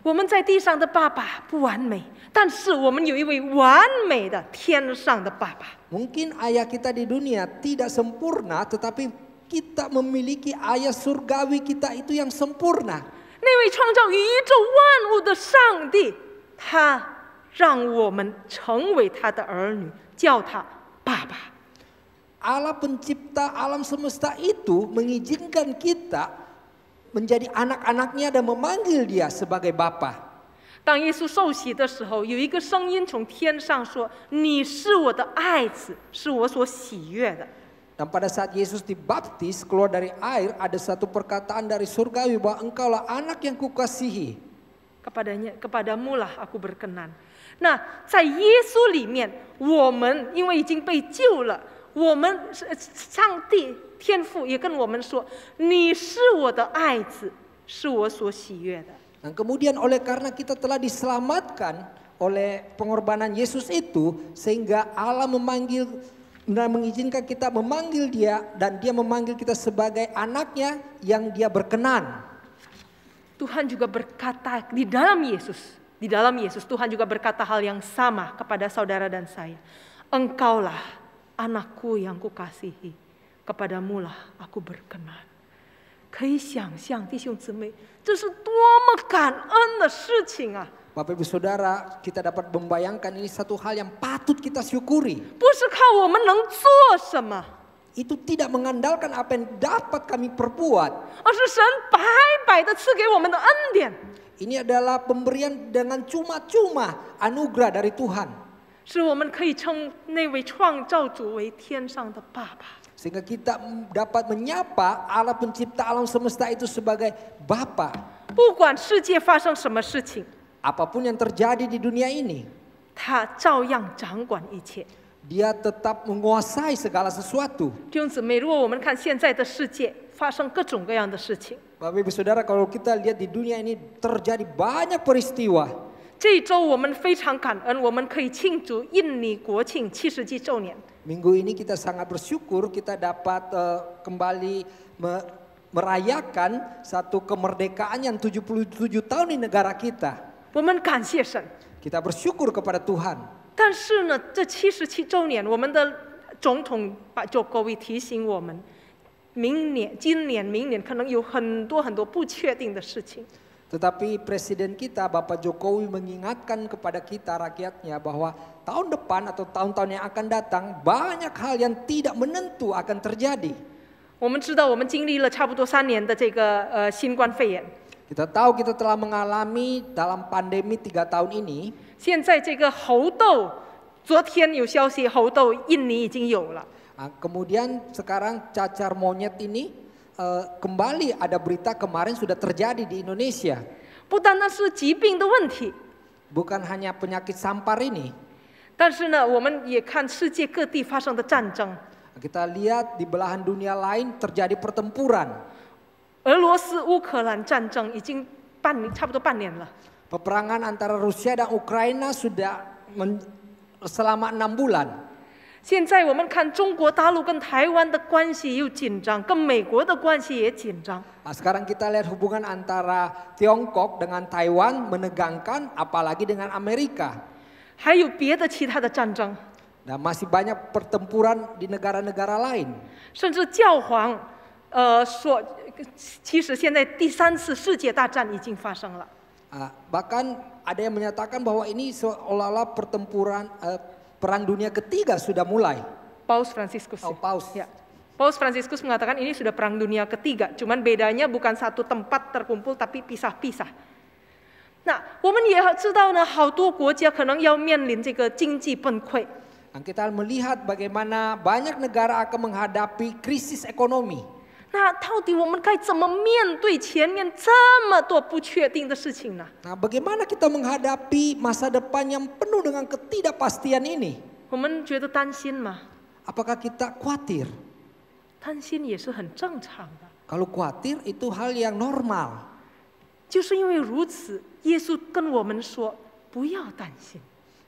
我们在地上的爸爸不完美，但是我们有一位完美的天上的爸爸。 Mungkin ayah kita di dunia tidak sempurna, tetapi kita memiliki ayah surgawi kita itu yang sempurna. 那位创造宇宙万物的上帝，他让我们成为他的儿女，叫他爸爸。 Allah pencipta alam semesta itu mengizinkan kita menjadi anak-anaknya dan memanggil dia sebagai Bapa. 当耶稣受洗的时候，有一个声音从天上说：“你是我的爱子，是我所喜悦的。” Dan pada saat Yesus dibaptis keluar dari air, ada satu perkataan dari surgawi bahwa engkaulah anak yang kukasihi. Kepadamu lah aku berkenan. 那在耶稣里面，我们因为已经被救了，我们上帝天父也跟我们说：“你是我的爱子，是我所喜悦的。” Dan kemudian oleh karena kita telah diselamatkan oleh pengorbanan Yesus itu, sehingga Allah memanggil dan mengizinkan kita memanggil dia, dan dia memanggil kita sebagai anaknya yang dia berkenan. Tuhan juga berkata di dalam Yesus Tuhan juga berkata hal yang sama kepada saudara dan saya. Engkaulah anakku yang kukasihi, kepadamulah aku berkenan. 可以想象，弟兄姊妹，这是多么感恩的事情啊！ Bapak Ibu Saudara, kita dapat membayangkan ini satu hal yang patut kita syukuri. 不是靠我们能做什么， Itu tidak mengandalkan apa yang dapat kami perbuat. 而是神白白的赐给我们的恩典， Ini adalah pemberian dengan cuma-cuma anugerah dari Tuhan. 使我们可以称那位创造主为天上的爸爸。 Sehingga kita dapat menyapa Allah pencipta alam semesta itu sebagai Bapa. 不管世界发生什么事情， Apapun yang terjadi di dunia ini, 他照样掌管一切。 Dia tetap menguasai segala sesuatu. 弟兄姊妹，如果我们看现在的世界发生各种各样的事情， Bapak Ibu Saudara, kalau kita lihat di dunia ini terjadi banyak peristiwa. 这一周我们非常感恩，我们可以庆祝印尼国庆70纪周年。 Minggu ini kita sangat bersyukur kita dapat kembali merayakan satu kemerdekaan yang 77 tahun di negara kita. 我们感谢神， Kita bersyukur kepada Tuhan. 但是呢，这77周年，我们的总统把Jokowi提醒我们，今年、明年可能有很多不确定的事情。 Tetapi Presiden kita Bapak Jokowi mengingatkan kepada kita rakyatnya bahwa tahun depan atau tahun-tahun yang akan datang banyak hal yang tidak menentu akan terjadi. 我们知道，我们经历了差不多3年的这个新冠肺炎。 Kita tahu kita telah mengalami dalam pandemi 3 tahun ini. 现在这个猴痘，昨天有消息，猴痘印尼已经有了。 Kemudian sekarang cacar monyet ini kembali ada berita kemarin sudah terjadi di Indonesia. 不单单是疾病的问题， Bukan hanya penyakit sampar ini. 但是呢，我们也看世界各地发生的战争。 Kita lihat di belahan dunia lain terjadi pertempuran. 俄罗斯乌克兰战争已经差不多半年了。 Peperangan antara Rusia dan Ukraina sudah selama 6 bulan. 现在我们看中国大陆跟台湾的关系又紧张，跟美国的关系也紧张。 Sekarang kita lihat hubungan antara Tiongkok dengan Taiwan menegangkan, apalagi dengan Amerika. 还有别的其他的战争， Dan masih banyak pertempuran di negara-negara lain. 甚至教皇其实现在第3次世界大战已经发生了。 Bahkan ada yang menyatakan bahwa ini seolah-olah pertempuran perang dunia ketiga sudah mulai. Paus Fransiskus. Paus. Ya. Paus Fransiskus mengatakan ini sudah perang dunia ketiga, cuman bedanya bukan satu tempat terkumpul tapi pisah-pisah. 那我们也知道呢，好多国家可能要面临这个经济崩溃。 Kita melihat bagaimana banyak negara akan menghadapi krisis ekonomi. 那到底我们该怎么面对前面这么多不确定的事情呢？ Bagaimana kita menghadapi masa depan yang penuh dengan ketidakpastian ini? 我们觉得担心吗？ Apakah kita khawatir? 担心也是很正常的。 Kalau khawatir itu hal yang normal. 就是因为如此，耶稣跟我们说不要担心。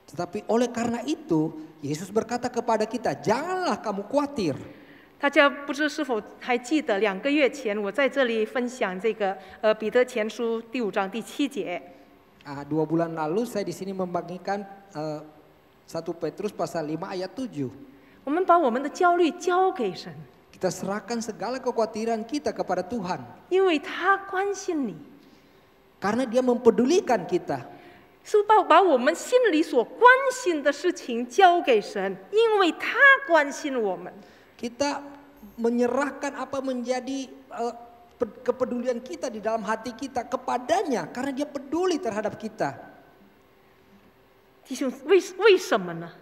Tetapi oleh karena itu, Yesus berkata kepada kita, janganlah kamu khawatir. 大家不知是否还记得2个月前我在这里分享这个彼得前书第5章第7节。 2 bulan lalu saya di sini membagikan 1 Petrus pasal 5 ayat 7. 我们把我们的焦虑交给神， Kita serahkan segala kekhawatiran kita kepada Tuhan. 因为他关心你， Karena Dia mempedulikan kita. 是把我们心里所关心的事情交给神，因为他关心我们。 Kita menyerahkan apa menjadi kepedulian kita di dalam hati kita kepadanya karena Dia peduli terhadap kita. 弟兄，为什么呢？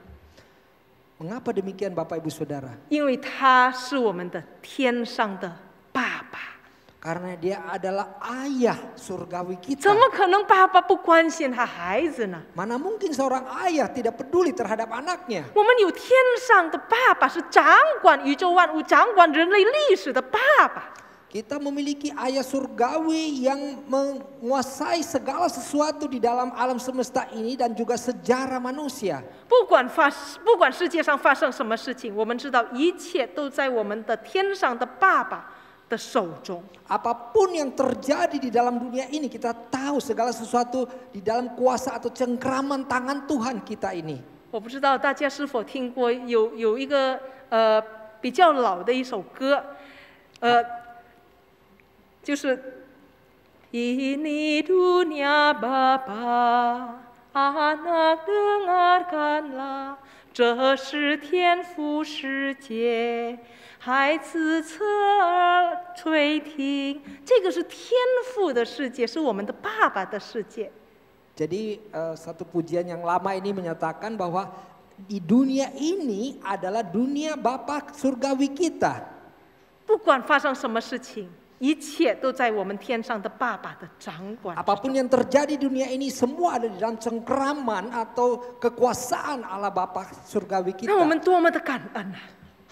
Mengapa demikian Bapak Ibu Saudara? 因为他是我们的天上的爸爸。 Karena Dia adalah ayah surgawi kita. 怎么可能爸爸不关心他孩子呢？ Mana mungkin seorang ayah tidak peduli terhadap anaknya? 我们有天上的爸爸，是掌管宇宙万物、掌管人类历史的爸爸。 Kita memiliki ayah surgawi yang menguasai segala sesuatu di dalam alam semesta ini dan juga sejarah manusia. 不管世界上发生什么事情，我们知道一切都在我们的天上的爸爸的手中。 Apapun yang terjadi di dalam dunia ini, kita tahu segala sesuatu di dalam kuasa atau cengkraman tangan Tuhan kita ini. 我不知道大家是否听过有一个比较老的一首歌，就是Ini dunia Bapa, anak dengarkanlah，这是天父世界，孩子侧耳垂听。这个是天父的世界，是我们的爸爸的世界。 Jadi satu pujian yang lama ini menyatakan bahwa di dunia ini adalah dunia Bapa surgawi kita. 不管发生什么事情，一切都在我们天上的爸爸的掌管。 Apapun yang terjadi di dunia ini semua ada di dalam cengkraman atau kekuasaan Allah Bapa surgawi kita. 那我们多么的感恩啊！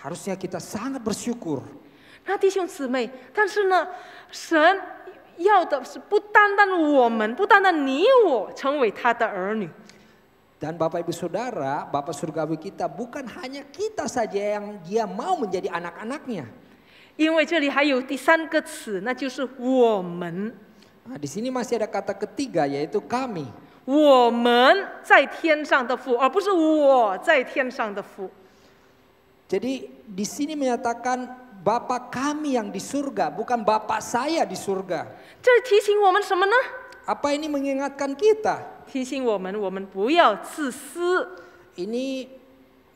Harusnya kita sangat bersyukur. 那弟兄姊妹，但是呢，神要的是不单单我们，不单单你我成为他的儿女。 Dan Bapak Ibu Saudara, Bapak surgawi kita bukan hanya kita saja yang Dia mau menjadi anak-anaknya. 因为这里还有第3个词，那就是我们。Nah, di sini masih ada kata ketiga yaitu kami. 我们在天上的父，而不是我在天上的父。 Jadi di sini menyatakan Bapa kami yang di surga, bukan Bapa saya di surga. 这提醒我们什么呢？ Apa ini mengingatkan kita? 提醒我们不要自私， Ini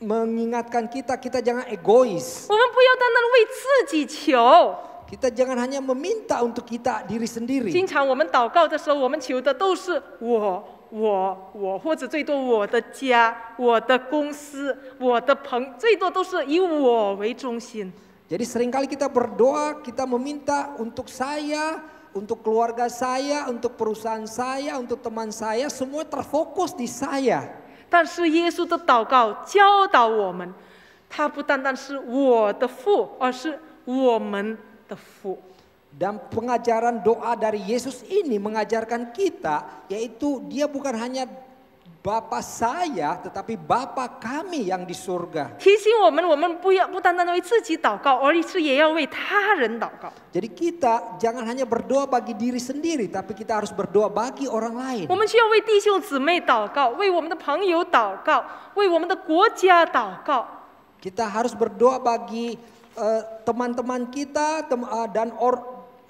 mengingatkan kita jangan egois. 我们不要单单为自己求。 Kita jangan hanya meminta untuk kita diri sendiri. 经常我们祷告的时候，我们求的都是我，或者最多我的家、我的公司、我的最多都是以我为中心。 Jadi seringkali kita berdoa, kita meminta untuk saya, untuk keluarga saya, untuk perusahaan saya, untuk teman saya, semua terfokus di saya. 但是耶稣的祷告教导我们，他不单单是我的父，而是我们的父。 Dan pengajaran doa dari Yesus ini mengajarkan kita, yaitu dia bukan hanya Bapa saya, tetapi Bapa kami yang di surga. 提醒我们不单单为自己祷告，而是也要为他人祷告。 Jadi kita jangan hanya berdoa bagi diri sendiri, tapi kita harus berdoa bagi orang lain. 我们需要为弟兄姊妹祷告，为我们的朋友祷告，为我们的国家祷告。 Kita harus berdoa bagi teman-teman kita dan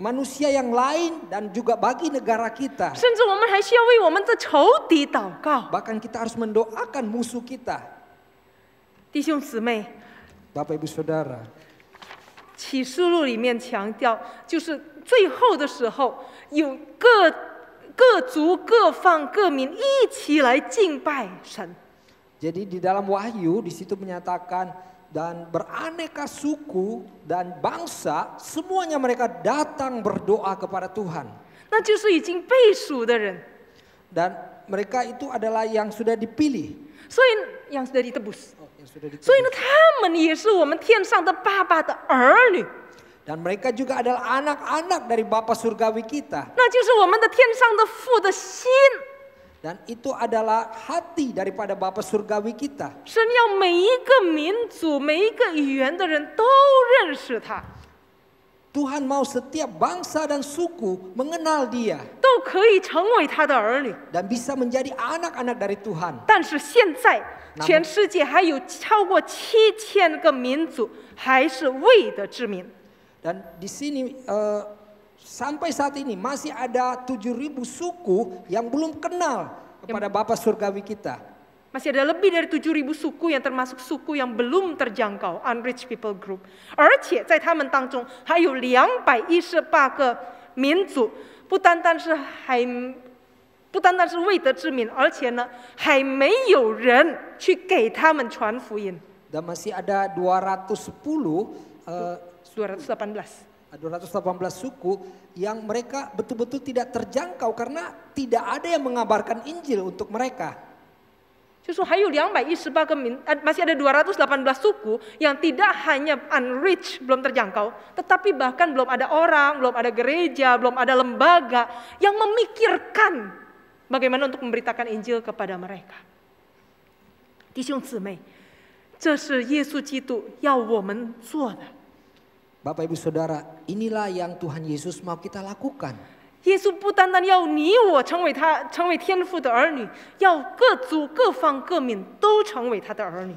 manusia yang lain dan juga bagi negara kita. 甚至我们还需要为我们的仇敌祷告。 Bahkan kita harus mendoakan musuh kita. 弟兄姊妹， Bapak Ibu Saudara, 启示录里面强调，就是最后的时候，有各族、各方、各民一起来敬拜神。 jadi di dalam Wahyu di situ menyatakan dan beraneka suku dan bangsa semuanya mereka datang berdoa kepada Tuhan. 那就是已经被赎的人， Dan mereka itu adalah yang sudah dipilih. 所以yang sudah ditebus。 Yang sudah dipilih. 所以呢，他们也是我们天上的爸爸的儿女， Dan mereka juga adalah anak-anak dari Bapa Surgawi kita. 那就是我们的天上的父的心。 Dan itu adalah hati daripada Bapa Surgawi kita. 神要每一个民族、每一个语言的人都认识他， Tuhan mau setiap bangsa dan suku mengenal Dia 都可以成为他的儿女。 dan bisa menjadi anak-anak dari Tuhan. 但是现在，全世界还有超过7000个民族还是未得之民。 Dan di sini sampai saat ini masih ada 7.000 suku yang belum kenal kepada Bapa Surgawi kita. Masih ada lebih dari 7.000 suku yang termasuk suku yang belum terjangkau unreached people group， 而且在他们当中还有218个民族，不单单是未得之民，而且呢还没有人去给他们传福音。 Dan masih ada 218 suku yang mereka betul-betul tidak terjangkau karena tidak ada yang mengabarkan Injil untuk mereka. 就说还有218个masih ada 218 suku yang tidak hanya unreached belum terjangkau, tetapi bahkan belum ada orang, belum ada gereja, belum ada lembaga yang memikirkan bagaimana untuk memberitakan Injil kepada mereka. 弟兄姊妹，这是耶稣基督要我们做的。 Bapak Ibu Saudara, inilah yang Tuhan Yesus mau kita lakukan. 耶稣不单单要你我成为天父的儿女，要各族各方各民都成为他的儿女。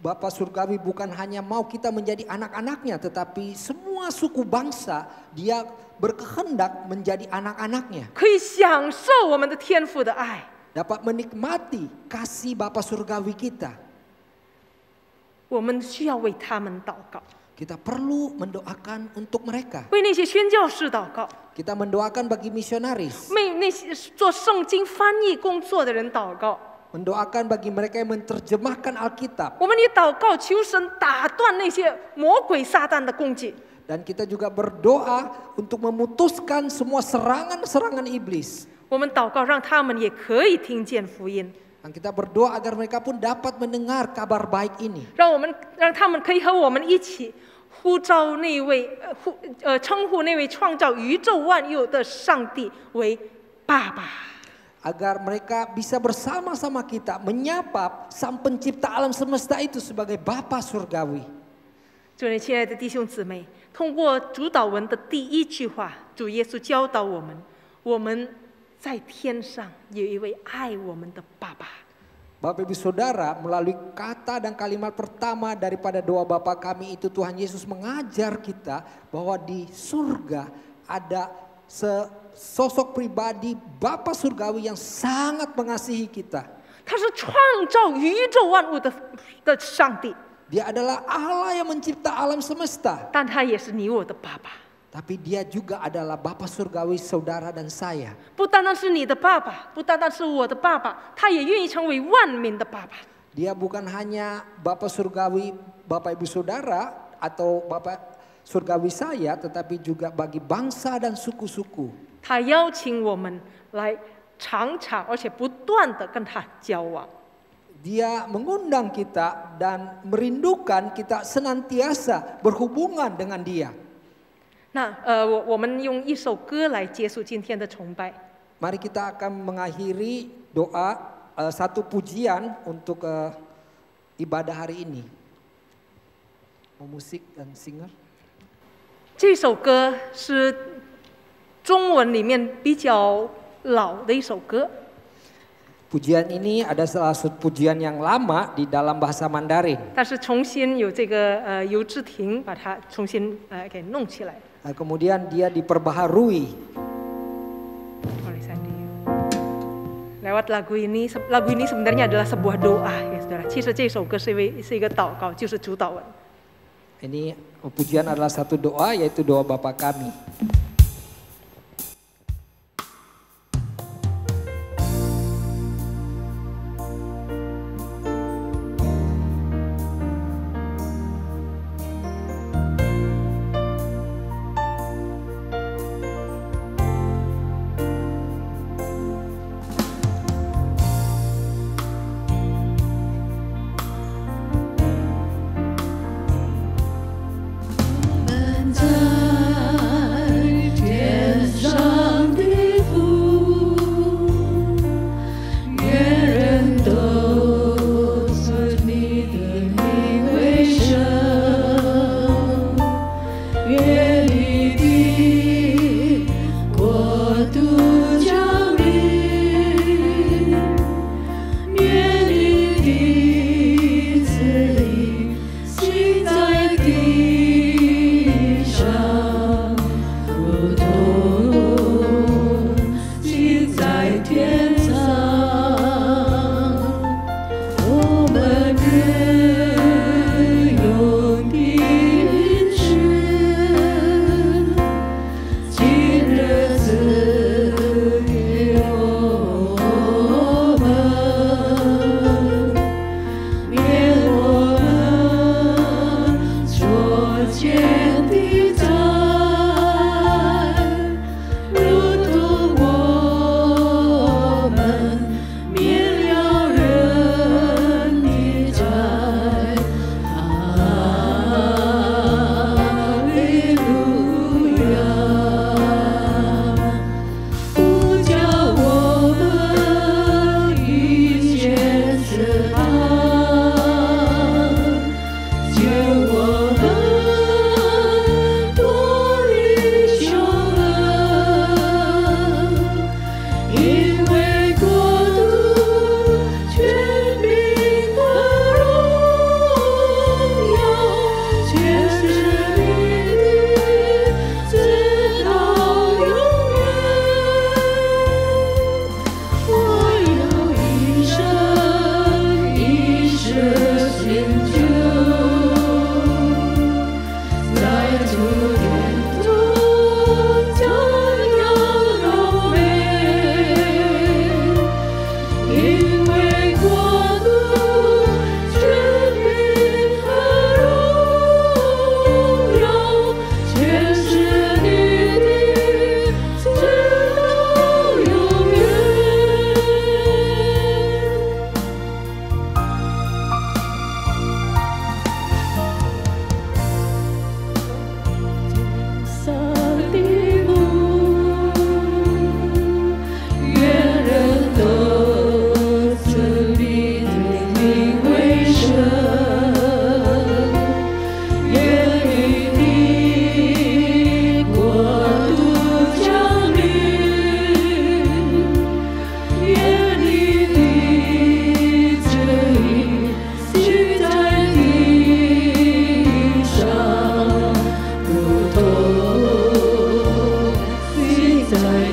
Bapa Surgawi bukan hanya mau kita menjadi anak-anaknya, tetapi semua suku bangsa Dia berkehendak menjadi anak-anaknya. 可以享受我们的天父的爱， Dapat menikmati kasih Bapa Surgawi kita. 我们需要为他们祷告。 Kita perlu mendoakan untuk mereka. 为那些宣教士祷告， Kita mendoakan bagi misionaris. 为那些做圣经翻译工作的人祷告。 Mendoakan bagi mereka yang menerjemahkan Alkitab. 我们也祷告，求神打断那些魔鬼撒旦的攻击。 Dan kita juga berdoa untuk memutuskan semua serangan-serangan iblis. 我们祷告，让他们也可以听见福音， Dan kita berdoa agar mereka pun dapat mendengar kabar baik ini. 让他们可以和我们一起呼召那位称呼那位创造宇宙万有的上帝为爸爸。 Agar mereka bisa bersama-sama kita menyapa Sang Pencipta alam semesta itu sebagai Bapa Surgawi. 主内亲爱的弟兄姊妹，通过主祷文的第1句话，主耶稣教导我们，我们在天上有一位爱我们的爸爸。 Bapak Ibu Saudara, melalui kata dan kalimat pertama daripada doa Bapa kami itu, Tuhan Yesus mengajar kita bahwa di surga ada sosok pribadi Bapa surgawi yang sangat mengasihi kita. 他是创造宇宙万物的上帝， Dia adalah Allah yang mencipta alam semesta. 但他也是你我的爸爸。 Tapi dia juga adalah Bapa surgawi saudara dan saya. 不单单是你的爸爸，不单单是我的爸爸，他也愿意成为万民的爸爸。 Dia bukan hanya Bapa surgawi Bapak Ibu Saudara atau Bapa surgawi saya, tetapi juga bagi bangsa dan suku-suku. 他邀请我们来常常而且不断的跟他交往。 Dia mengundang kita dan merindukan kita senantiasa berhubungan dengan dia. 那我们用一首歌来结束今天的崇拜。 Mari kita akan mengakhiri doa satu pujian untuk ibadah hari ini. Mau musik dan singer? 这首歌是中文里面比较老的一首歌。 Pujian ini ada salah satu pujian yang lama di dalam bahasa Mandarin. 但是重新有这个尤志婷把它重新给弄起来。 Kemudian dia diperbaharui. Oleh Sandy. Lewat lagu ini sebenarnya adalah sebuah doa ya saudara. 其实这首歌是一个祷告，就是主祷文。 Ini pujian adalah satu doa, yaitu doa Bapa kami.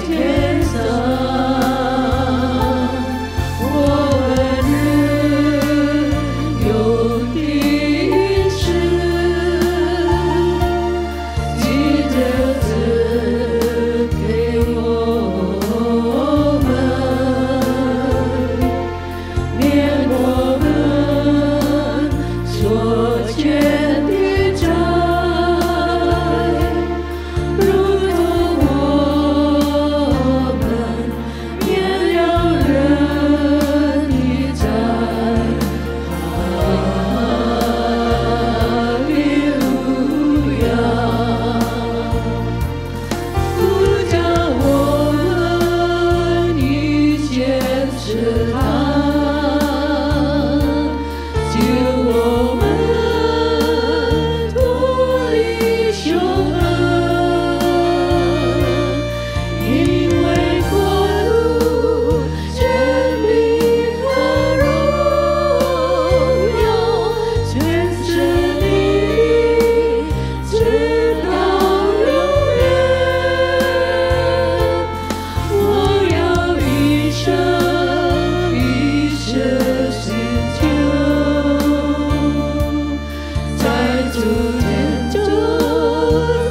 天上，我们日用的吃，记得赐给我们，免我们所欠的债，如同我们免了人的债。哈利路亚！不叫我们遇见试探，救我们脱离凶恶，因为国度、权柄和荣耀，全是你的，直到永远。我要一生一生寻求，在主殿中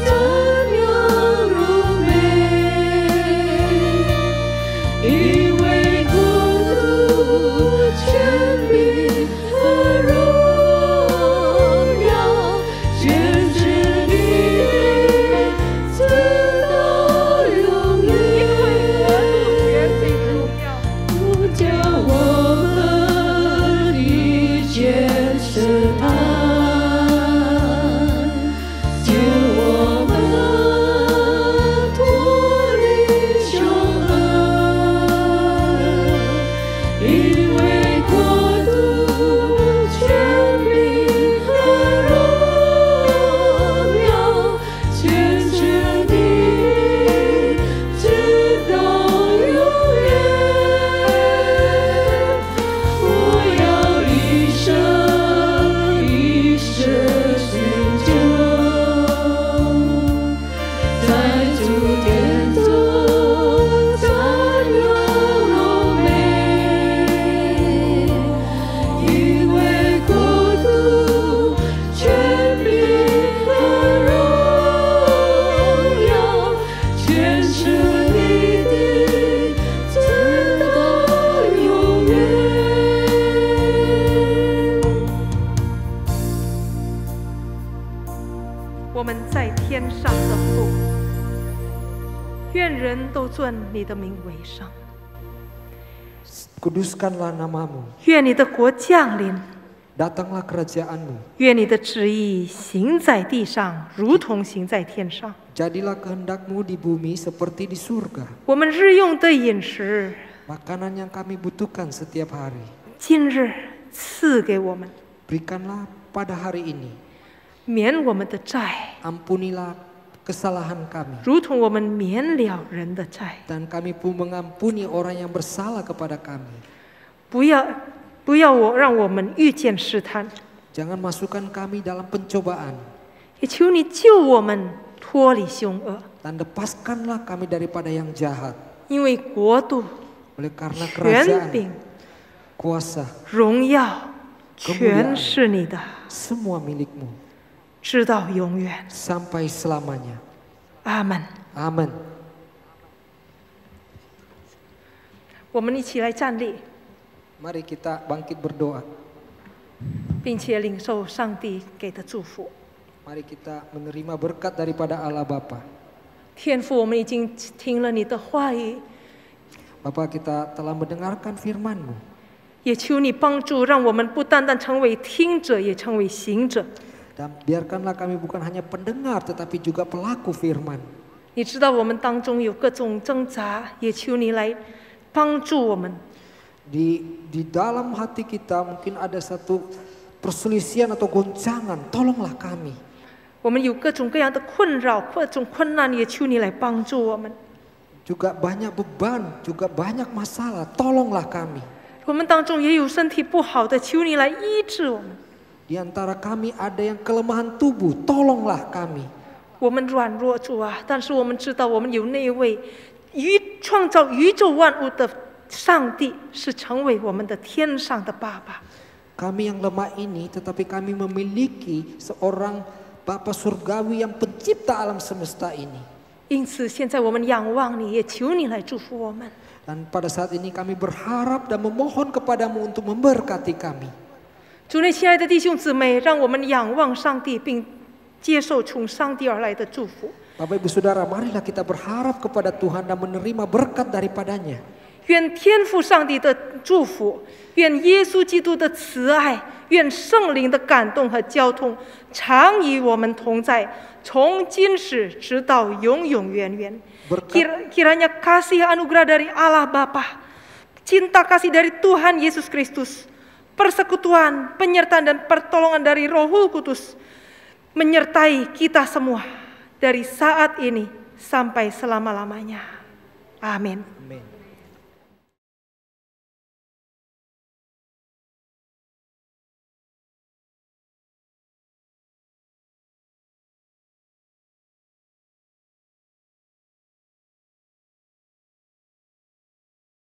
赞扬荣美，因为国度、权柄和荣耀，全是你的，直到永远。不叫我们遇见试探，救我们脱离凶恶，因为国度、权柄和荣耀，全是你的，直到永远。我要一生一生寻求，在主殿中赞扬荣美，因为国度、权柄和荣耀，全是你的，直到永远。我们在天上的父，愿人都尊你的名为圣， Kuduskanlah namamu, 愿你的国降临， datanglah kerajaanmu, 愿你的旨意行在地上，如同行在天上。 jadilah kehendakmu di bumi seperti di surga. 我们日用的饮食， Makanan yang kami butuhkan setiap hari, 今日赐给我们， berikanlah pada hari ini. 免我们的债， Ampunilah kesalahan kami, 如同我们免了人的债。 dan kami pun mengampuni orang yang bersalah kepada kami. 不要让我们遇见试探， Jangan masukkan kami dalam pencobaan, 也求你救我们脱离凶恶， dan lepaskanlah kami daripada yang jahat. 因为国度、 Oleh karena 权 kerajaan, 柄、 kuasa, 荣耀，全是你的， semua milikmu 直到永远。 sampai selamanya. 阿门。 Amin. 我们一起来站立， Mari kita bangkit berdoa. 并且领受上帝给的祝福。 Mari kita menerima berkat daripada Allah Bapa. 天父，我们已经听了你的话语， Bapa, kita telah mendengarkan firman-Mu. 也求你帮助，让我们不单单成为听者，也成为行者。 Dan biarkanlah kami bukan hanya pendengar tetapi juga pelaku firman. 你知道我们当中有各种挣扎，也求你来帮助我们。 Di dalam hati kita mungkin ada satu perselisihan atau goncangan, tolonglah kami. 我们有各种各样的困扰、各种困难，也求你来帮助我们。 Juga banyak beban, juga banyak masalah, tolonglah kami. 我们当中也有身体不好的，求你来医治我们。 Di antara kami ada yang kelemahan tubuh, tolonglah kami. 我们软弱主啊，但是我们知道我们有那位创造宇宙万物的上帝是成为我们的天上的爸爸。 Kami yang lemah ini, tetapi kami memiliki seorang Bapa surgawi yang pencipta alam semesta ini. 因此，现在我们仰望你，也求你来祝福我们。 Dan pada saat ini kami berharap dan memohon kepadamu untuk memberkati kami. 主内，亲爱的弟兄姊妹，让我们仰望上帝，并接受从上帝而来的祝福。 Bapak Ibu Saudara, marilah kita berharap kepada Tuhan dan menerima berkat daripadanya. 愿天父上帝的祝福，愿耶稣基督的慈爱，愿圣灵的感动和交通，常与我们同在，从今时直到永永远远。Kiranya kasih anugerah dari Allah Bapa, cinta kasih dari Tuhan Yesus Kristus, persekutuan, penyertaan dan pertolongan dari Roh Kudus menyertai kita semua dari saat ini sampai selama-lamanya. Amin. Amin.